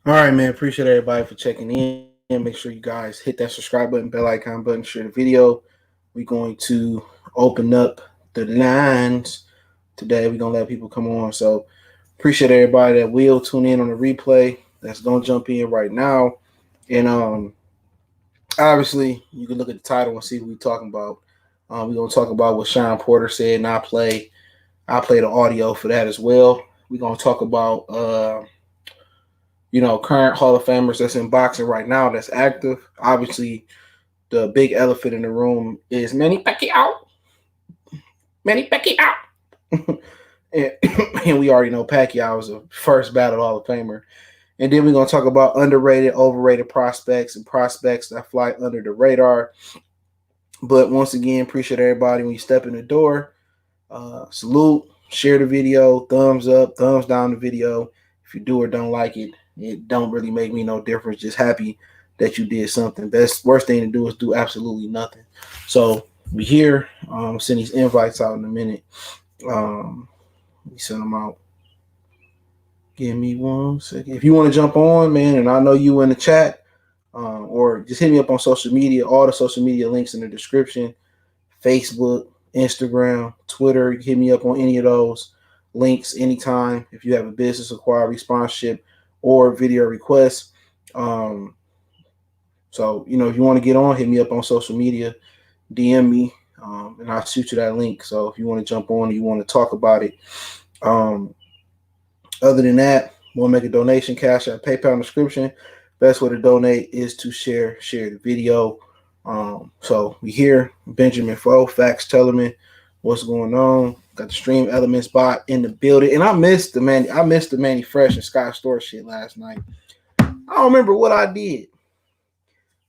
All right, man. Appreciate everybody for checking in. Make sure you guys hit that subscribe button, bell icon button, share the video. We're going to open up the lines today. We're gonna let people come on. So appreciate everybody that will tune in on the replay. That's gonna jump in right now. And obviously you can look at the title and see what we're talking about. We're gonna talk about what Shawn Porter said, and I play the audio for that as well. We're gonna talk about current Hall of Famers that's in boxing right now that's active. Obviously, the big elephant in the room is Manny Pacquiao. Manny Pacquiao. and, and we already know Pacquiao is the first battle Hall of Famer. And then we're going to talk about underrated, overrated prospects and prospects that fly under the radar. But once again, appreciate everybody when you step in the door. Salute, share the video, thumbs up, thumbs down the video. If you do or don't like it, it don't really make me no difference. Just happy that you did something. Worst thing to do is do absolutely nothing. So we here. Send these invites out in a minute. Let me send them out. Give me 1 second. If you want to jump on, man, and I know you in the chat, or just hit me up on social media. All the social media links in the description. Facebook, Instagram, Twitter. You hit me up on any of those links anytime if you have a business acquired sponsorship or video requests. So, if you want to get on, hit me up on social media, DM me, and I'll shoot you that link. So if you want to jump on, you want to talk about it. Other than that, want to make a donation, cash at PayPal description. Best way to donate is to share the video. So we here, Benjamin Foe, Facts Tellerman, what's going on? Got the Stream Elements bot in the building, and I missed the Manny Fresh and Scott Storch shit last night. I don't remember what I did,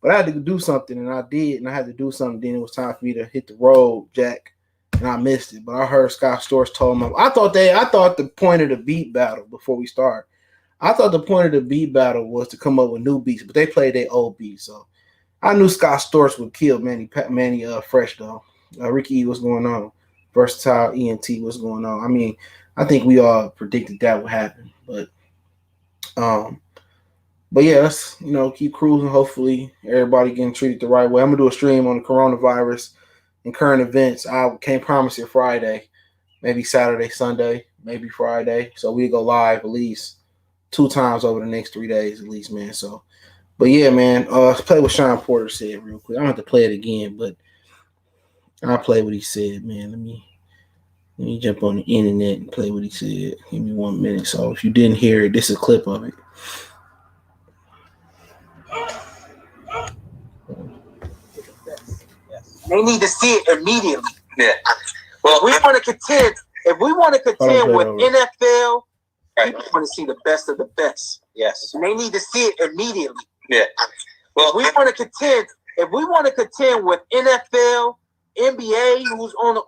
but I had to do something, and I did, and I had to do something. Then it was time for me to hit the road, Jack, and I missed it. But I heard Scott Storch told him. I thought the point of the beat battle before we start. I thought the point of the beat battle was to come up with new beats, but they played their old beats, so I knew Scott Storch would kill Manny Fresh though. Ricky E, what's going on? Versatile ENT, what's going on? I mean, I think we all predicted that would happen, but yeah, let's keep cruising. Hopefully, everybody getting treated the right way. I'm gonna do a stream on the coronavirus and current events. I can't promise you Friday, maybe Saturday, Sunday, maybe Friday. So we go live at least 2 times over the next 3 days, at least, man. So. But yeah, man, let's play what Shawn Porter said real quick. I don't have to play it again, but I'll play what he said, man. Let me jump on the internet and play what he said. Give me 1 minute. So if you didn't hear it, this is a clip of it. They need to see it immediately. Yeah. Well, if we want to contend with NFL, people want to see the best of the best. Yes. And they need to see it immediately. Yeah. Well, if we want to contend with NFL, NBA, who's on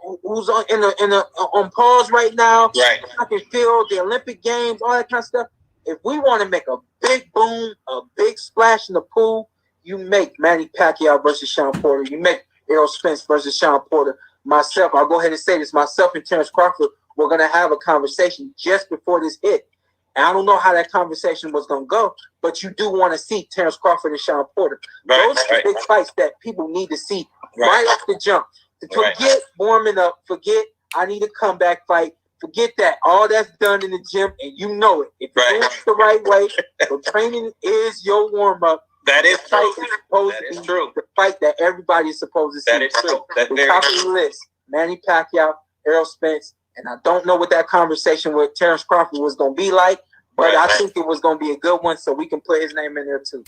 pause right now, right? Track and field, the Olympic Games, all that kind of stuff. If we want to make a big boom, a big splash in the pool, you make Manny Pacquiao versus Shawn Porter. You make Errol Spence versus Shawn Porter. Myself, I'll go ahead and say this. Myself and Terence Crawford, we're gonna have a conversation just before this hit. I don't know how that conversation was going to go, but you do want to see Terence Crawford and Shawn Porter. Right, those are the big fights that people need to see right off the jump. Forget warming up. Forget I need a comeback fight. Forget that. All that's done in the gym, and you know it. If you do it the right way, the training is your warm-up. That is true. That is true. The fight that everybody is supposed to see. That is true. That's very top of the list. Manny Pacquiao, Errol Spence, and I don't know what that conversation with Terence Crawford was going to be like. But I think it was going to be a good one, so we can put his name in there too.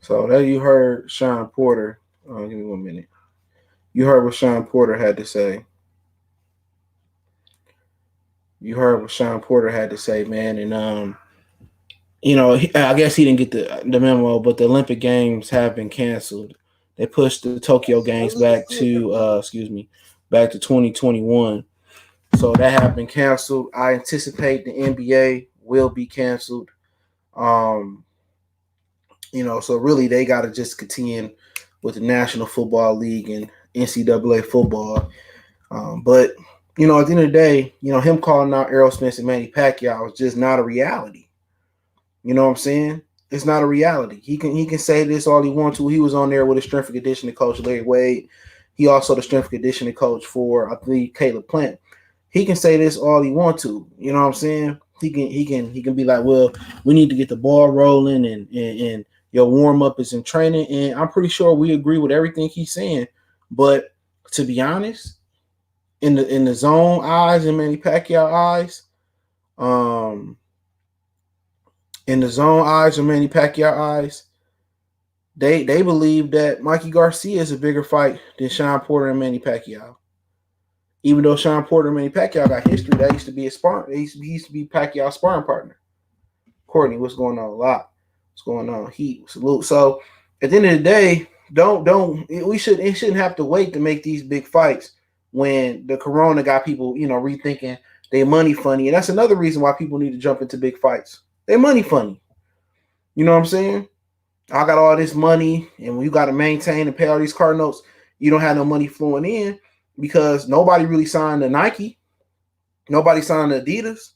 So there you heard Shawn Porter. Give me 1 minute. You heard what Shawn Porter had to say. Man. And, I guess he didn't get the memo, but the Olympic Games have been canceled. They pushed the Tokyo Games back to 2021. So that have been canceled. I anticipate the NBA will be canceled. So really they got to just contend with the National Football League and NCAA football. But at the end of the day, him calling out Errol Spence and Manny Pacquiao is just not a reality. You know what I'm saying? It's not a reality. He can say this all he wants to. He was on there with a strength and conditioning coach, Larry Wade. He also the strength and conditioning coach for, I believe, Caleb Plant. He can say this all he wants to. You know what I'm saying? He can be like, well, we need to get the ball rolling and your warm up is in training. And I'm pretty sure we agree with everything he's saying. But to be honest, in the zone eyes and Manny Pacquiao eyes, um, in the zone eyes or Manny Pacquiao eyes, they believe that Mikey Garcia is a bigger fight than Shawn Porter and Manny Pacquiao. Even though Shawn Porter and Manny Pacquiao got history, that used to be a sparring. He used to be Pacquiao's sparring partner. Courtney, what's going on? A lot. What's going on? Heat. Salute. So at the end of the day, don't we should it shouldn't have to wait to make these big fights when the corona got people, rethinking their money funny. And that's another reason why people need to jump into big fights. They money funny. You know what I'm saying? I got all this money, and when you got to maintain and pay all these car notes, you don't have no money flowing in because nobody really signed to Nike. Nobody signed to Adidas.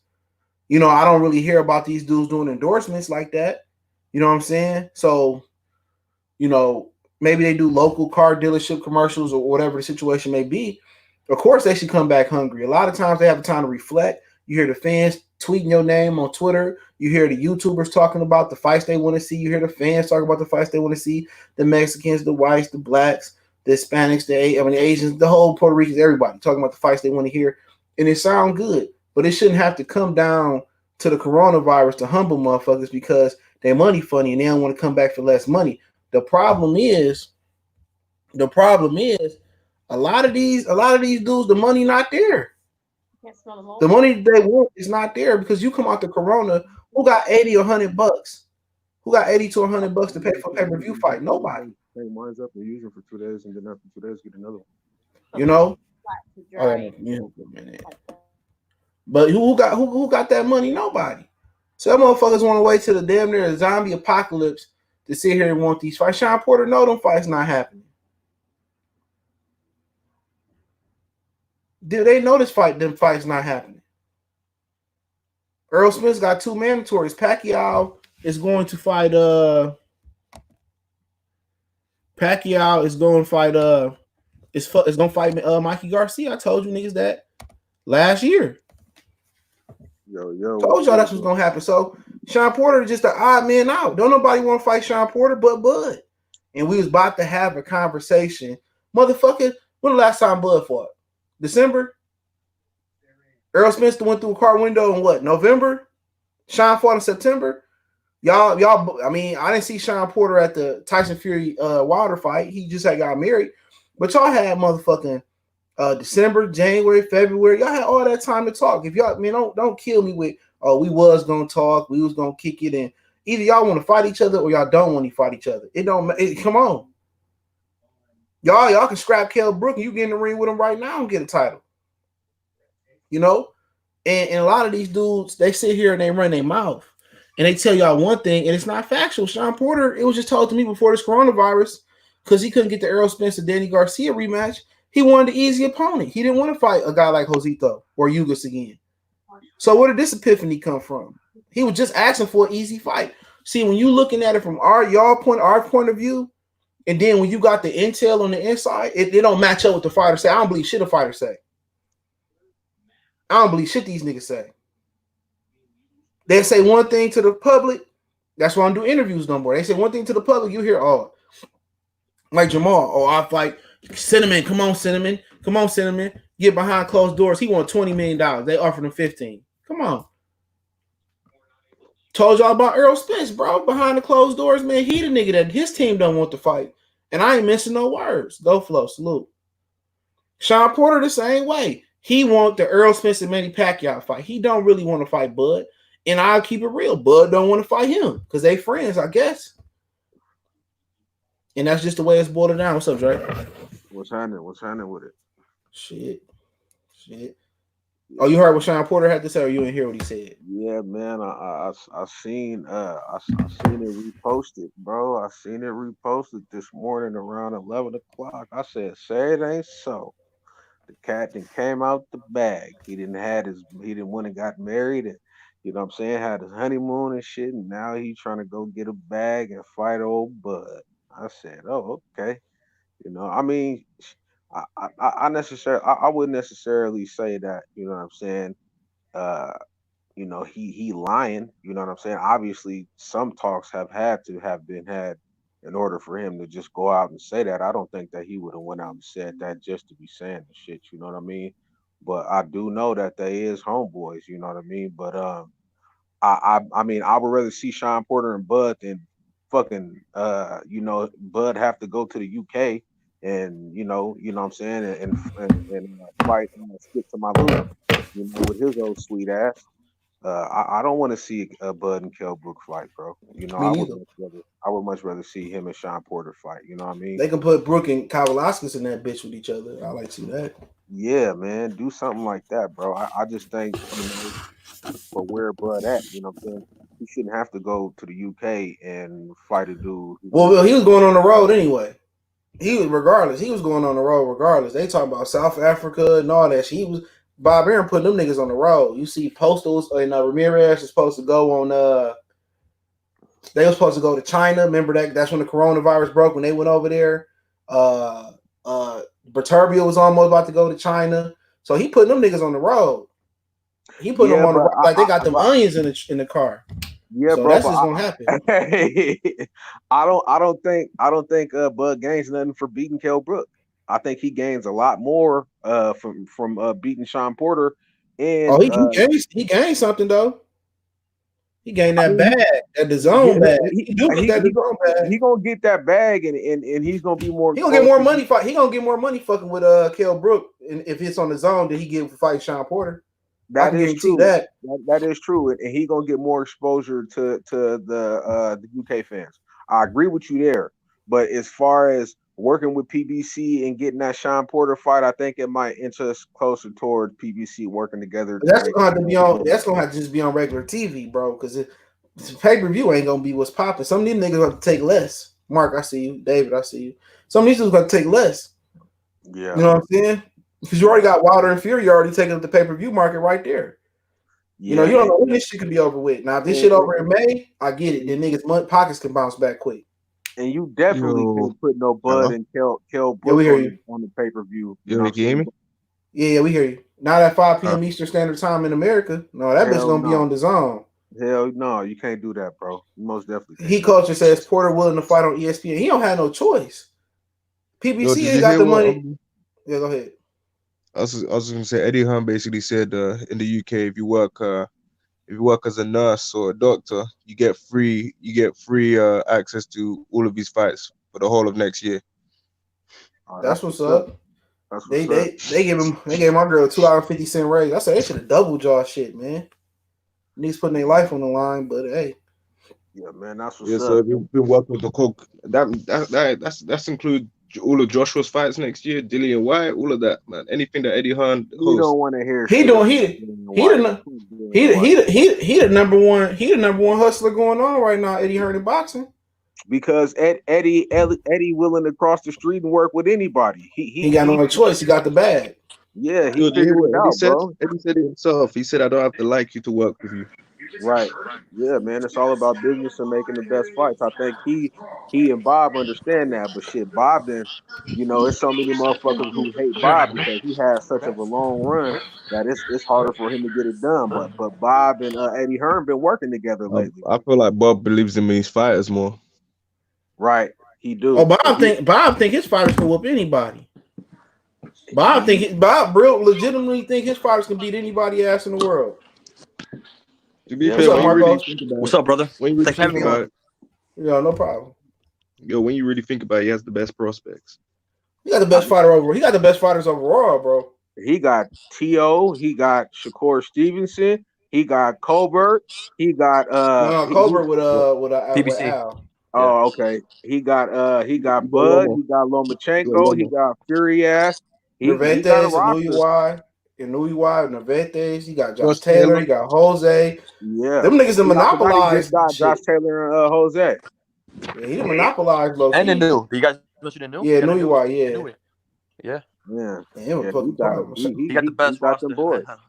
I don't really hear about these dudes doing endorsements like that. You know what I'm saying? So, maybe they do local car dealership commercials or whatever the situation may be. Of course, they should come back hungry. A lot of times they have the time to reflect. You hear the fans tweeting your name on Twitter. You hear the YouTubers talking about the fights they want to see. You hear the fans talking about the fights they want to see. The Mexicans, the whites, the blacks, the Hispanics, the Asians, the whole Puerto Ricans, everybody talking about the fights they want to hear. And it sounds good. But it shouldn't have to come down to the coronavirus to humble motherfuckers because their money funny and they don't want to come back for less money. The problem is a lot of these dudes, the money not there. The money they want is not there because you come out the corona, who got 80 or $100? Who got 80 to $100 to pay for a pay-per-view fight? Nobody. Hey, mine's up and use it for 2 days, and then after 2 days, get another one. You know? Oh, yeah, but who got that money? Nobody. Some motherfuckers want to wait till the damn near zombie apocalypse to sit here and want these fights. Shawn Porter, no, them fights not happening. Do they know them fights not happening? Errol Spence got 2 mandatories. Pacquiao is going to fight Pacquiao is going to fight is going to fight Mikey Garcia. I told you niggas that last year. Yo. Told y'all that's what's going to happen. So Shawn Porter is just an odd man out. Don't nobody want to fight Shawn Porter but Bud. And we was about to have a conversation. Motherfucker, when the last time Bud fought? December? Errol Spence went through a car window in what? November? Shawn fought in September? Y'all, I mean, I didn't see Shawn Porter at the Tyson Fury Wilder fight. He just had got married. But y'all had motherfucking December, January, February. Y'all had all that time to talk. If y'all, don't kill me with, we was gonna talk, we was gonna kick it in. Either y'all want to fight each other or y'all don't want to fight each other. Come on. Y'all can scrap Kell Brook and you get in the ring with him right now and get a title. And a lot of these dudes, they sit here and they run their mouth and they tell y'all one thing and it's not factual. Shawn Porter, it was just told to me before this coronavirus, because he couldn't get the Errol Spence and Danny Garcia rematch. He wanted the easy opponent. He didn't want to fight a guy like Josito or Yugas again. So where did this epiphany come from? He was just asking for an easy fight. See, when you looking at it from our point of view, and then when you got the intel on the inside, it don't match up with the fighter say. I don't believe shit a fighter say. I don't believe shit these niggas say. They say one thing to the public. That's why I don't do interviews no more. They say one thing to the public, you hear, like Jamal, I fight Cinnamon. Come on, Cinnamon. Get behind closed doors. He won $20 million. They offered him 15. Come on. Told y'all about Errol Spence, bro. Behind the closed doors, man. He the nigga that his team don't want to fight. And I ain't missing no words. Go Flow. Salute. Shawn Porter the same way. He want the Errol Spence and Manny Pacquiao fight. He don't really want to fight Bud. And I'll keep it real. Bud don't want to fight him because they friends, I guess. And that's just the way it's boiled down. What's up, Dre? What's happening with it? Shit. Oh, you heard what Shawn Porter had to say, or you didn't hear what he said? Yeah, man. I seen it reposted, bro. I seen it reposted this morning around 11 o'clock. I said, "Say it ain't so." The captain came out the bag. He didn't went and got married, and You know what I'm saying? Had his honeymoon and shit, and now he's trying to go get a bag and fight old Bud. I said, oh, okay. You know, I mean, I wouldn't necessarily say that. You know what I'm saying? Uh, he lying. You know what I'm saying? Obviously, some talks have had to have been had in order for him to just go out and say that. I don't think that he would have went out and said that just to be saying the shit. You know what I mean? But I do know that they is homeboys. You know what I mean? But I mean, I would rather see Sean Porter and Bud than fucking Bud have to go to the UK and what I'm saying, and fight Skip to my Lou, with his old sweet ass. I don't want to see Bud and Kell Brook fight, bro. Me neither. I would much rather see him and Sean Porter fight. You know what I mean? They can put Brook and Kavaliauskas in that bitch with each other. I like to see that. Yeah, man, do something like that, bro. I just think for where Bud at, you know what I'm saying? He shouldn't have to go to the UK and fight a dude. Well, he was going on the road anyway. He was going on the road regardless. They talk about South Africa and all that shit. He was Bob Aaron putting them niggas on the road. You see Postals and Ramirez is supposed to go on they were supposed to go to China. Remember that's when the coronavirus broke when they went over there. Berturbio was almost about to go to China. So he putting them niggas on the road. He put them on the road like they got them onions in the car. Yeah, so bro. That's just gonna happen. I don't think Bud gains nothing for beating Kell Brook. I think he gains a lot more from beating Sean Porter. And he gained something though. He gained that bag, that DAZN bag. He gonna get that bag, and he's gonna be more. He gonna get more money. He gonna get more money fucking with Kell Brook, and if it's on the zone, then he get for fighting Sean Porter. That is true. That is true, and he gonna get more exposure to the UK fans. I agree with you there, but as far as working with PBC and getting that Sean Porter fight, I think it might inch us closer toward PBC working together. That's gonna have to be on. That's gonna have to just be on regular TV, bro. Because pay-per-view ain't gonna be what's popping. Some of these niggas gonna take less. Mark, I see you. David, I see you. Some of these niggas gonna take less. Yeah, you know what I'm saying? Because you already got Wilder and Fury. You already taking up the pay-per-view market right there. Yeah, you don't know when this shit could be over with. Now, if this shit over in May, I get it. Then niggas' pockets can bounce back quick. And you definitely can't put no Bud and Kell Brook on the pay-per-view. You hear me? Yeah, we hear you. Not at 5 p.m. Eastern Standard Time in America. No, that bitch gonna be on DAZN. Hell no, you can't do that, bro. You most definitely can't. He culture says Porter willing to fight on ESPN. He don't have no choice. PBC ain't got the money. Yeah, go ahead. I was gonna say Eddie Hearn basically said in the UK if you work as a nurse or a doctor, you get free access to all of these fights for the whole of next year. That's what's up. They gave my girl a $2.50 raise. I said they should have doubled y'all shit, man. Niggas putting their life on the line, but hey. Yeah, man, that's what's up. So we've been working with the cook. That's include all of Joshua's fights next year, Dillian White, all of that, man. Anything that Eddie Hearn hosts. You don't want to hear. He the number one hustler going on right now. Eddie Hearn in boxing. Because Eddie willing to cross the street and work with anybody. He got no choice. He got the bag. Yeah, he figured it out, bro. Eddie said it himself. He said, "I don't have to like you to work with you." Right. Yeah, man. It's all about business and making the best fights. I think he and Bob understand that, but shit, Bob then, there's so many motherfuckers who hate Bob because he has such of a long run that it's harder for him to get it done. But Bob and Eddie Hearn been working together lately. I feel like Bob believes in his fighters more. Right, he do. Oh, Bob think his fighters can whoop anybody. Bob legitimately think his fighters can beat anybody ass in the world. To be fair, what's up, brother? When you really think about it, yeah, no problem. Yo, when you really think about it, he has the best prospects. He got the best fighter overall. He got the best fighters overall, bro. He got T.O. He got Shakur Stevenson. He got Colbert. He got Colbert with PBC. Al. Oh, okay. He got Bud. He got Lomachenko. He got Fury ass. Nervantes, Nervantes. He got Josh Taylor. He got Jose. Yeah, them niggas that monopolized. Josh Taylor and Jose. Yeah, he monopolized low. And the new. Do you guys listen to new? Yeah, Nui. Yeah. He got the best roster,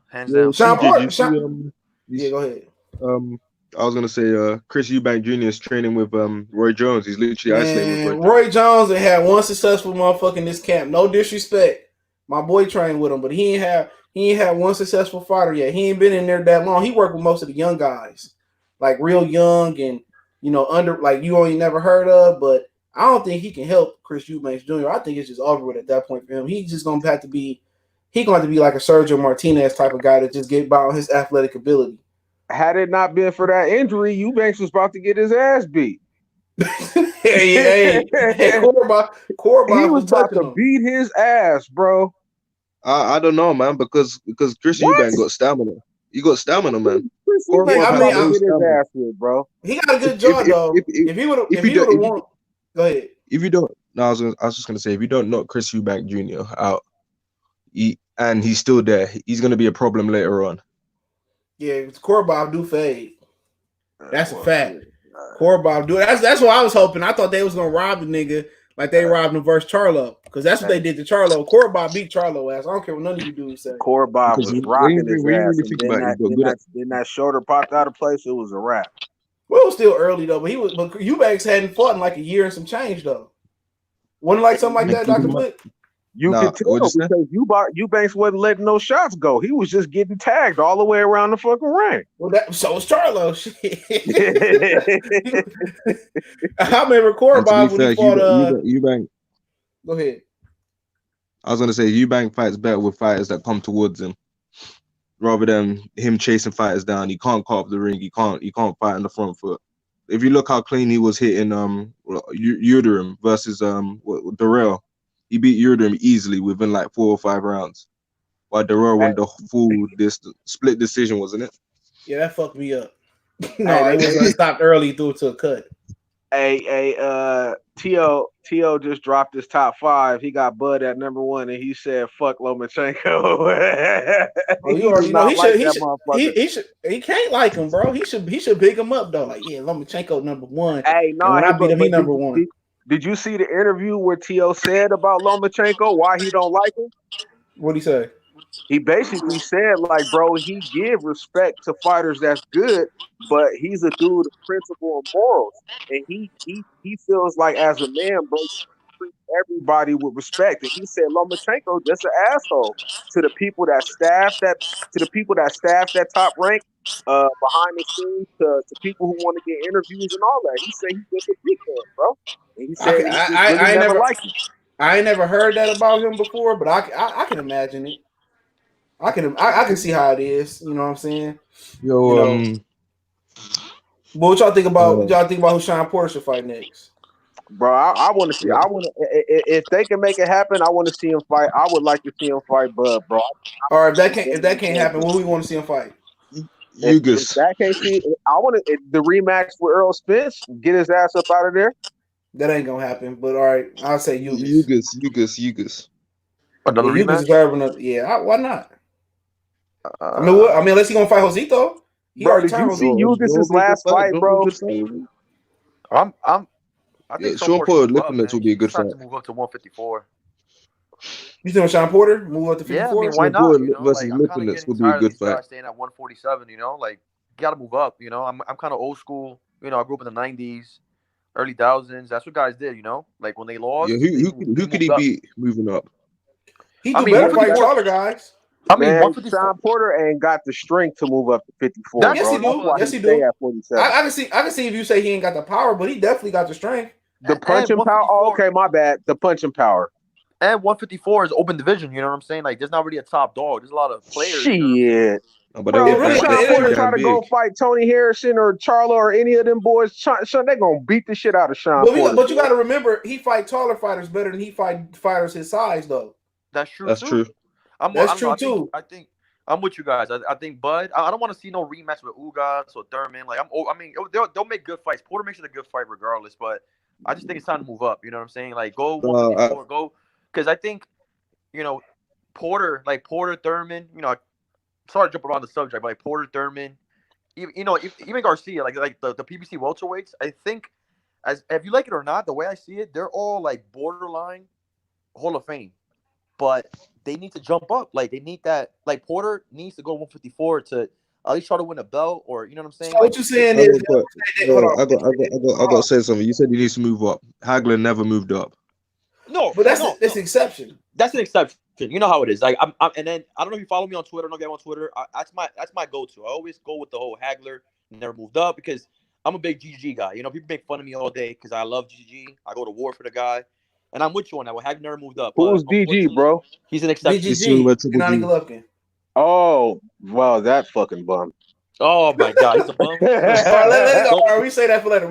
hands down. Sean Porter. Yeah, go ahead. I was gonna say, Chris Eubank Jr. is training with Roy Jones. He's literally isolating with Roy Man, Jones. Roy Jones had one successful motherfucker in this camp. No disrespect. My boy trained with him, but he ain't had one successful fighter yet. He ain't been in there that long. He worked with most of the young guys. Like real young and under like you only never heard of, but I don't think he can help Chris Eubanks Jr. I think it's just over with at that point for him. He's just gonna have to be like a Sergio Martinez type of guy to just get by on his athletic ability. Had it not been for that injury, Eubanks was about to get his ass beat. hey, Corba He was about to him. beat his ass, bro. I don't know, man, because Chris Eubank got stamina. He got stamina, man. Chris Well, Eubanks I about mean, to get his ass with, bro. He got a good jaw though. If he would have won, go ahead. If you don't, no, I was just gonna say, if you don't knock Chris Eubank Jr. out, and he's still there, he's gonna be a problem later on. Yeah, Corba do fade. That's a fact. Corba do. That's what I was hoping. I thought they was gonna rob the nigga like they robbed him versus Charlo, because that's what they did to Charlo. Corba beat Charlo ass. I don't care what none of you dudes say. Corba was rocking his ass, and then that shoulder popped out of place. It was a wrap. Well, it was still early though, but Eubanks hadn't fought in like a year and some change though. Wasn't like something like that, Dr. Blick? You could tell because Eubanks wasn't letting no shots go. He was just getting tagged all the way around the fucking ring. Well, so was Charlo. Shit. I remember Corba when he fought Eubank. Go ahead. I was gonna say Eubank fights better with fighters that come towards him, rather than him chasing fighters down. He can't cut up the ring. He can't fight on the front foot. If you look how clean he was hitting Uderim versus Darrell, he beat Uderim easily within like 4 or 5 rounds. While Darrell won the full split decision, wasn't it? Yeah, that fucked me up. No, it was stopped early through to a cut. T.O. just dropped his top 5. He got Bud at number 1, and he said, "Fuck Lomachenko." You already know he can't like him, bro. He should pick him up though. Like, yeah, Lomachenko number 1. Hey, no, when I beat him, he number 1. Did you see the interview where T.O. said about Lomachenko why he don't like him? What'd he say? He basically said, like, bro, he give respect to fighters that's good, but he's a dude of principle and morals. And he feels like as a man, bro, treat everybody with respect. And he said Lomachenko just an asshole to the people that staff that top rank behind the scenes, to people who want to get interviews and all that. He said he's just a dickhead, bro. And he said I never liked him. I ain't never heard that about him before, but I can imagine it. I can see how it is. You know what I'm saying? What y'all think about? Who Shawn Porter should fight next? Bro, I want to see. If they can make it happen, I want to see him fight. I would like to see him fight Bud, bro. All right, if that can't happen, what we want to see him fight? If that can't see, I want the rematch with Errol Spence. Get his ass up out of there. That ain't gonna happen. But all right, I'll say Yugas. Another rematch? Why not? I mean, unless he gonna fight Josito. Bro, did you see Yugas' last fight, bro? I think Shawn Porter Lipinets will be a good fight. To move up to 154. You think Shawn Porter move up to 54? Yeah, I mean, why not? Versus Lipinets would be a good fight. Staying at 147, you gotta move up. I'm kind of old school. I grew up in the 90s, early 2000s. That's what guys did. Like when they lost. Yeah, who could he beat moving up? He do better fight taller guys. I mean, Shawn Porter ain't got the strength to move up to 54. Yes, he do. At 47. I can see if you say he ain't got the power, but he definitely got the strength. The punching power. Oh, okay, my bad. The punching power. And 154 is open division. You know what I'm saying? Like, there's not really a top dog. There's a lot of players. Shit. But bro, if Shawn Porter try to go fight Tony Harrison or Charlo or any of them boys, they're gonna beat the shit out of Shawn Porter. But you got to remember, he fight taller fighters better than he fight fighters his size, though. That's true. That's true. That's true too. I think I'm with you guys. I think Bud. I don't want to see no rematch with Ugas or Thurman. Like they'll make good fights. Porter makes it a good fight regardless. But I just think it's time to move up. You know what I'm saying? Like go 154, go, because I think Porter, Thurman. Sorry to jump around the subject, but like Porter, Thurman, even Garcia, like the PBC welterweights. I think, if you like it or not, the way I see it, they're all like borderline Hall of Fame. But they need to jump up. Like they need that. Like Porter needs to go 154 to at least try to win a belt, or you know what I'm saying? So what you're saying is, hold on. I got to say something. You said he needs to move up. Hagler never moved up. No, but that's an exception. That's an exception. You know how it is. Like I'm and then I don't know if you follow me on Twitter. I don't know if you have on Twitter. That's my go-to. I always go with the whole Hagler never moved up because I'm a big GG guy. You know, people make fun of me all day because I love GG. I go to war for the guy, and I'm with you on that. Well, Hagler never moved up. Who's DG, bro? He's an exception. Gennady Golovkin. Oh, well, that fucking bum. Oh my God, he's a bum. All right, all right, we say that for later.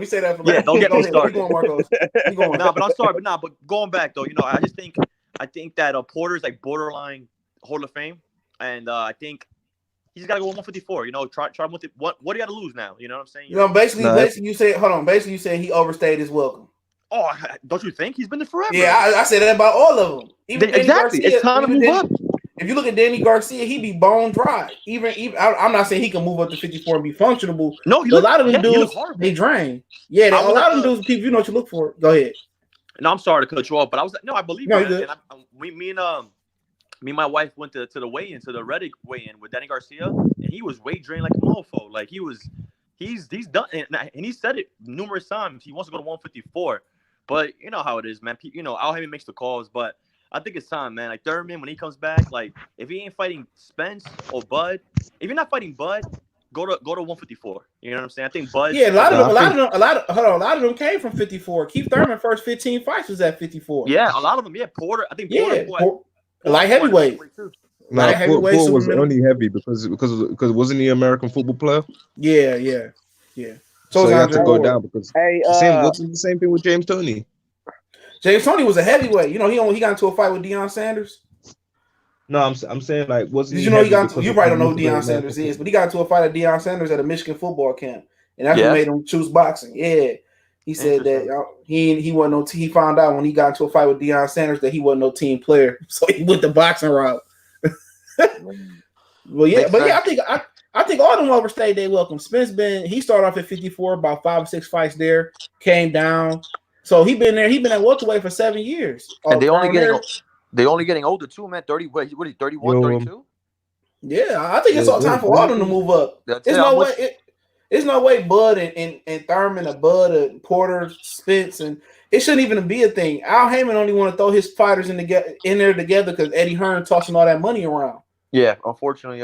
Yeah, don't get me started. Keep going, Marcos. Keep going. Nah, but I'm sorry, but going back though, you know, I think that Porter's like borderline Hall of Fame, and I think he's got to go 154. You know, try with it. What do you got to lose now? You know what I'm saying? You know, basically, you say, hold on. Basically, you saying he overstayed his welcome. Oh, don't you think he's been there forever? Yeah, I said that about all of them. Even exactly, Garcia, it's time to move up. If you look at Danny Garcia, he be bone dry. Even I'm not saying he can move up to 54 and be functionable. No, a lot of them dudes they drain. Yeah, a lot of them dudes. People, you know what you look for. Go ahead. No, I'm sorry to cut you off, but I was like, no, I believe you. Good. And me and my wife went to the weigh-in, to the Reddit weigh-in with Danny Garcia, and he was weight drained like a mofo. Like he's done, and he said it numerous times. He wants to go to 154, but you know how it is, man. You know, I'll have him makes the calls, but I think it's time, man. Like Thurman, when he comes back, like if he ain't fighting Spence or Bud, if you're not fighting Bud, go to 154. You know what I'm saying? I think Bud. Yeah, a lot of them came from 54. Keith Thurman first 15 fights was at 54. Yeah, a lot of them. Yeah, Porter. I think Porter. Light heavyweight. Porter was only heavy because wasn't he an American football player? Yeah. So he had to go down because wasn't the same thing with James Toney. James Toney was a heavyweight. You know, he got into a fight with Deion Sanders. No, I'm saying like wasn't you know you probably don't know who Deion Sanders is, but he got into a fight at Deion Sanders at a Michigan football camp, and that's what made him choose boxing. Yeah, he said that he wasn't no. He found out when he got into a fight with Deion Sanders that he wasn't no team player, so he went the boxing route. I think all them overstayed they welcome. Spence he started off at 54, about 5 or 6 fights there, came down. So he been there. He been at welterweight for 7 years. And they only getting older too, man. 30, what are you, 31, 32? Yeah, I think it's all time for all of them to move up. There's no way Bud and Thurman or Bud or Porter, Spence, and it shouldn't even be a thing. Al Heyman only want to throw his fighters in there together because Eddie Hearn tossing all that money around. Yeah, unfortunately,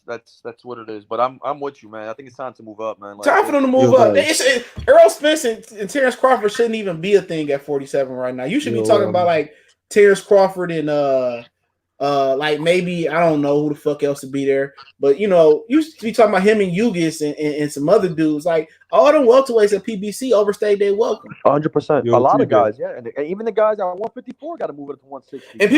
that's what it is. But I'm with you, man. I think it's time to move up, man. Like, time for them to move up. Errol Spence and Terence Crawford shouldn't even be a thing at 47 right now. You should be talking about like Terence Crawford and like maybe I don't know who the fuck else to be there, but you know you should be talking about him and Ugis and some other dudes. Like all them welterweights at PBC overstayed their welcome. 100%. A lot of guys, yeah, and even the guys at 154 got to move it to 160. And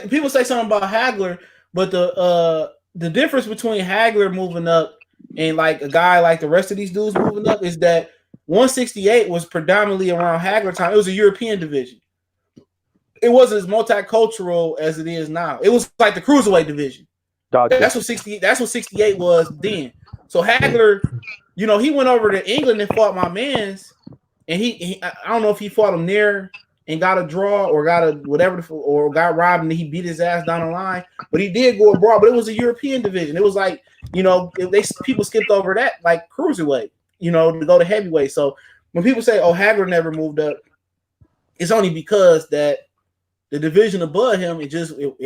people say something about Hagler. But the difference between Hagler moving up and like a guy like the rest of these dudes moving up is that 168 was predominantly around Hagler time. It was a European division. It wasn't as multicultural as it is now. It was like the cruiserweight division. Gotcha. That's what 68 was then. So Hagler, you know, he went over to England and fought my mans, and he I don't know if he fought him there and got a draw or got a whatever, or got robbed and he beat his ass down the line. But he did go abroad, but it was a European division. It was like, you know, people skipped over that like cruiserweight, you know, to go to heavyweight. So when people say, oh, Hagler never moved up, it's only because that the division above him, it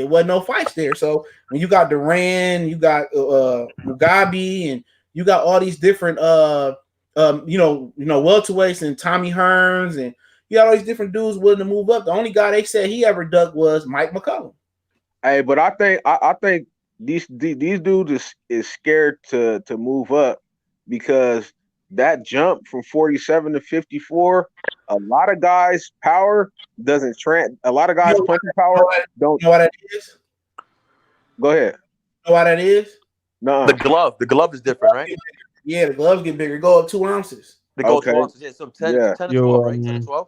wasn't no fights there. So when you got Duran, you got Mugabe, and you got all these different welterweights and Tommy Hearns, and you got all these different dudes willing to move up. The only guy they said he ever ducked was Mike McCullum. Hey, but I think these dudes is scared to move up because that jump from 47 to 54, a lot of guys' power doesn't a lot of guys' punching power don't. You know what that is? Go ahead. You know what that is? No. The glove is different, right? Yeah, the gloves get bigger. Go up 2 ounces. They go 2 ounces. Yeah, so 10 to 12, right? 10 to 12.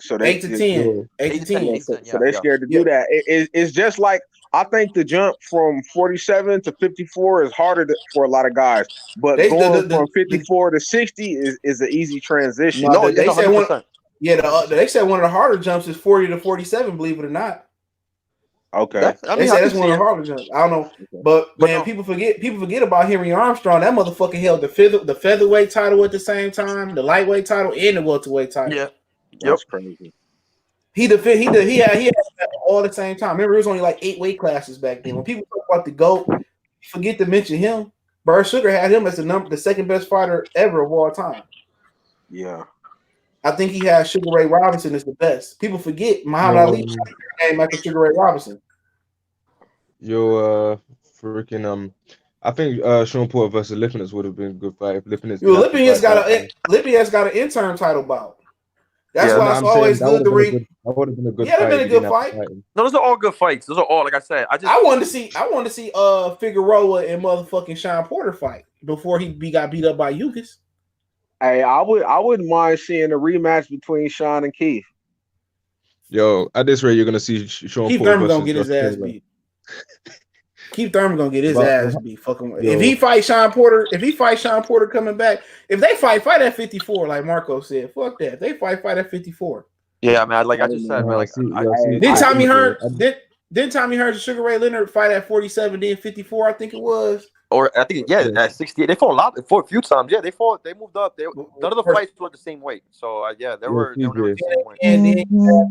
So they 8 to 10. 8 to 10. So they're scared to do that. It's just like I think the jump from 47 to 54 is harder for a lot of guys, but going from 54 to 60 is an easy transition. No, they said one. Yeah, they said one of the harder jumps is 40 to 47. Believe it or not. Okay. They say that's one of the hardest jumps. I don't know, but man, no. people forget about Henry Armstrong. That motherfucker held the featherweight title at the same time, the lightweight title, and the welterweight title. Yeah. That's crazy. He had all at the same time. Remember, it was only like 8 weight classes back then. When people talk about the GOAT, forget to mention him. Bird Sugar had him as the second best fighter ever of all time. Yeah. I think he had Sugar Ray Robinson as the best. People forget Muhammad Ali named after Sugar Ray Robinson. Freaking I think Sean Porter versus Lipinus would have been a good fight if Lipinus. Lipinus got an interim title bout. That's why it's always good to read. That would have been a good fight. That'd been a good fight. No, those are all good fights. Those are all, like I said. I wanted to see Figueroa and motherfucking Sean Porter fight before he got beat up by Yukas. Hey, I wouldn't mind seeing a rematch between Shawn and Keith. Yo, at this rate, you're gonna see Sean Keith Porter Thurman versus gonna get his Josh ass Taylor. beat. Keith Thurman gonna get his ass beat. Fucking if he fight Sean Porter coming back, if they fight at 54, like Marco said, fuck that. If they fight at 54. Yeah, man. Like I just said, man. Like Didn't Tommy Hearns and Sugar Ray Leonard fight at 47, then 54? I think it was. Or I think at 68. They fought a few times. Yeah, they fought. They moved up. None of the fights were the same weight. So they were the same weight. And then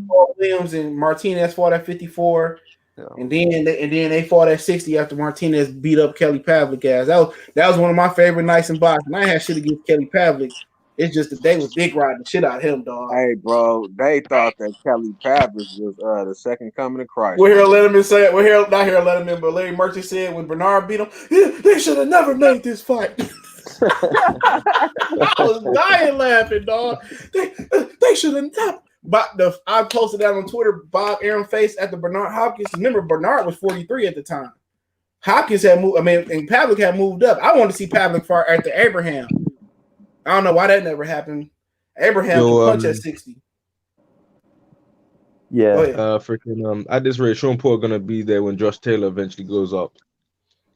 Paul Williams and Martinez fought at 54. Yeah. And then they fought at 60 after Martinez beat up Kelly Pavlik ass. That was one of my favorite nights in boxing. I had shit against Kelly Pavlik. It's just that they was dick riding the shit out of him, dog. Hey, bro, they thought that Kelly Pavlik was the second coming of Christ. We're here Letterman say it. Not here Letterman, but Larry Merchant said when Bernard beat him, they should have never made this fight. I was dying laughing, dog. They should have never. But I posted that on Twitter. Bob Aaron face at the Bernard Hopkins. Remember, Bernard was 43 at the time. Hopkins had moved. And Pavlik had moved up. I wanted to see Pavlik fight at the Abraham. I don't know why that never happened. Abraham can punch at 60. Yeah. Freaking at this rate, Sean Porter gonna be there when Josh Taylor eventually goes up.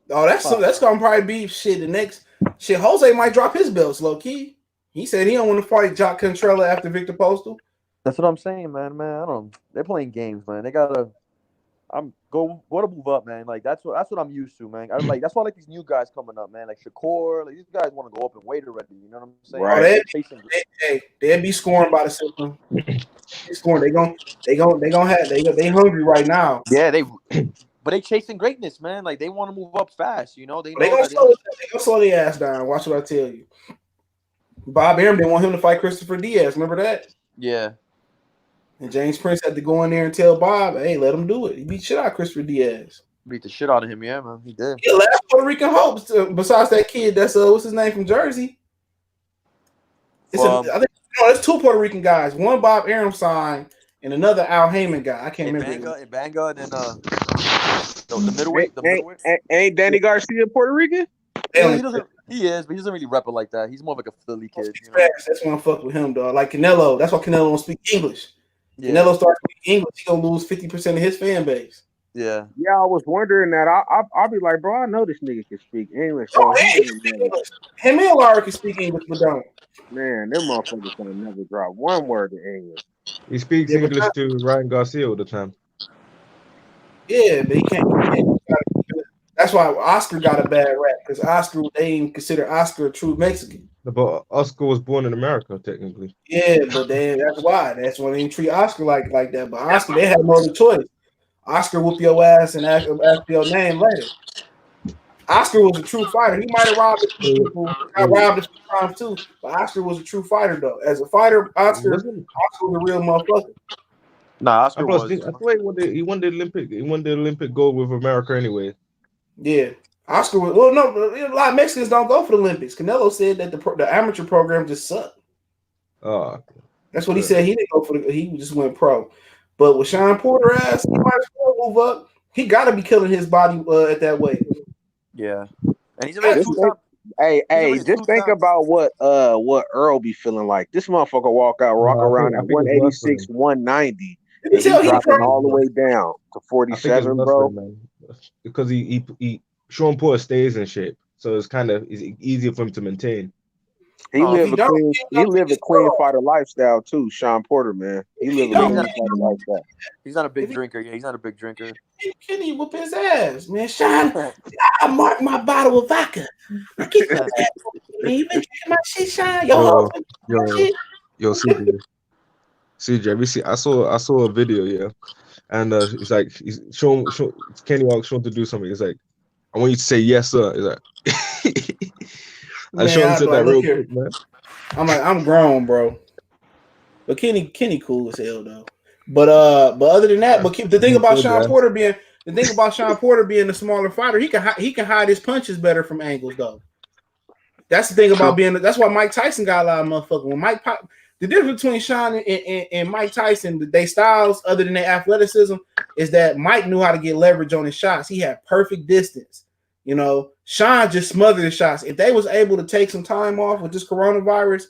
Oh, that's gonna probably be shit. The next shit, Jose might drop his belts low key. He said he don't want to fight Jock Contrella after Victor Postal. That's what I'm saying, man. I don't. They're playing games, man. They gotta. Go to move up, man. Like that's what I'm used to, man. That's why I like these new guys coming up, man. Like Shakur, like these guys want to go up and weight already. You know what I'm saying? Right. They'll be scoring by the system. They scoring. They hungry right now. Yeah, but they chasing greatness, man. Like they want to move up fast. You know, they gonna slow their ass down. Watch what I tell you. Bob Arum didn't want him to fight Christopher Diaz. Remember that? Yeah. And James Prince had to go in there and tell Bob, hey, let him do it. He beat shit out of Christopher Diaz. Beat the shit out of him, yeah, man. He did. Yeah, last Puerto Rican hopes, besides that kid that's what's his name from Jersey. I think there's 2 Puerto Rican guys. One Bob Arum signed and another Al Heyman guy. I can't remember. Banga, and then the middleweight. Ain't Danny Garcia Puerto Rican? Yeah, he is, but he doesn't really rep it like that. He's more of like a Philly kid. You know? That's why I fuck with him, dog. Like Canelo. That's why Canelo don't speak English. Yeah. Canelo starts speaking English, he gonna lose 50% of his fan base. Yeah. Yeah, I was wondering that. I'll be like, bro, I know this nigga can speak English. Oh, he can speak English. Him and Lara can speak English, but don't. Man, them motherfuckers gonna never drop one word in English. He speaks English to Ryan Garcia all the time. Yeah, but he can't. That's why Oscar got a bad rap, because Oscar, they didn't consider Oscar a true Mexican. But Oscar was born in America, technically. Yeah, but then that's why. That's why they didn't treat Oscar like that. But Oscar, they had no other choice. Oscar whoop your ass and ask your name later. Oscar was a true fighter. He might have robbed a few people. I robbed a few times too, but Oscar was a true fighter though. As a fighter, Oscar was a real motherfucker. Nah, Oscar was. I thought he won the Olympic gold with America anyway. Yeah, Oscar was. Well, no, a lot of Mexicans don't go for the Olympics. Canelo said that the amateur program just sucked. That's what he said. He didn't go for he just went pro. But with Sean Porter ass, he might as well move up. He got to be killing his body at that weight. Yeah, and he's already just think about what Errol be feeling like. This motherfucker walk around at 186, 190. He's dropping all the way down to 47, bro. Man. Because he Sean Porter stays in shape, so it's easier for him to maintain. He live a clean fighter lifestyle too. Sean Porter, man, he live a clean fighter lifestyle. He's not a big drinker. Yeah, he's not a big drinker. Kenny whoop his ass, man. Sean, I marked my bottle of vodka. I keep my ass. You been drinking my shit, Sean? Yo, CJ, have you seen? I saw a video, yeah, and it's like he's showing Kenny asked Shawn to do something. It's like, I want you to say yes, sir. It's like, I Shawn said that real quick, man. I'm like, I'm grown, bro. But Kenny cool as hell though. But other than that, the thing about Sean Porter being the smaller fighter, he can hide his punches better from angles though. That's the thing about that's why Mike Tyson got a lot of motherfuckers. The difference between Shawn and Mike Tyson, their styles, other than their athleticism, is that Mike knew how to get leverage on his shots. He had perfect distance. You know, Shawn just smothered his shots. If they was able to take some time off with this coronavirus,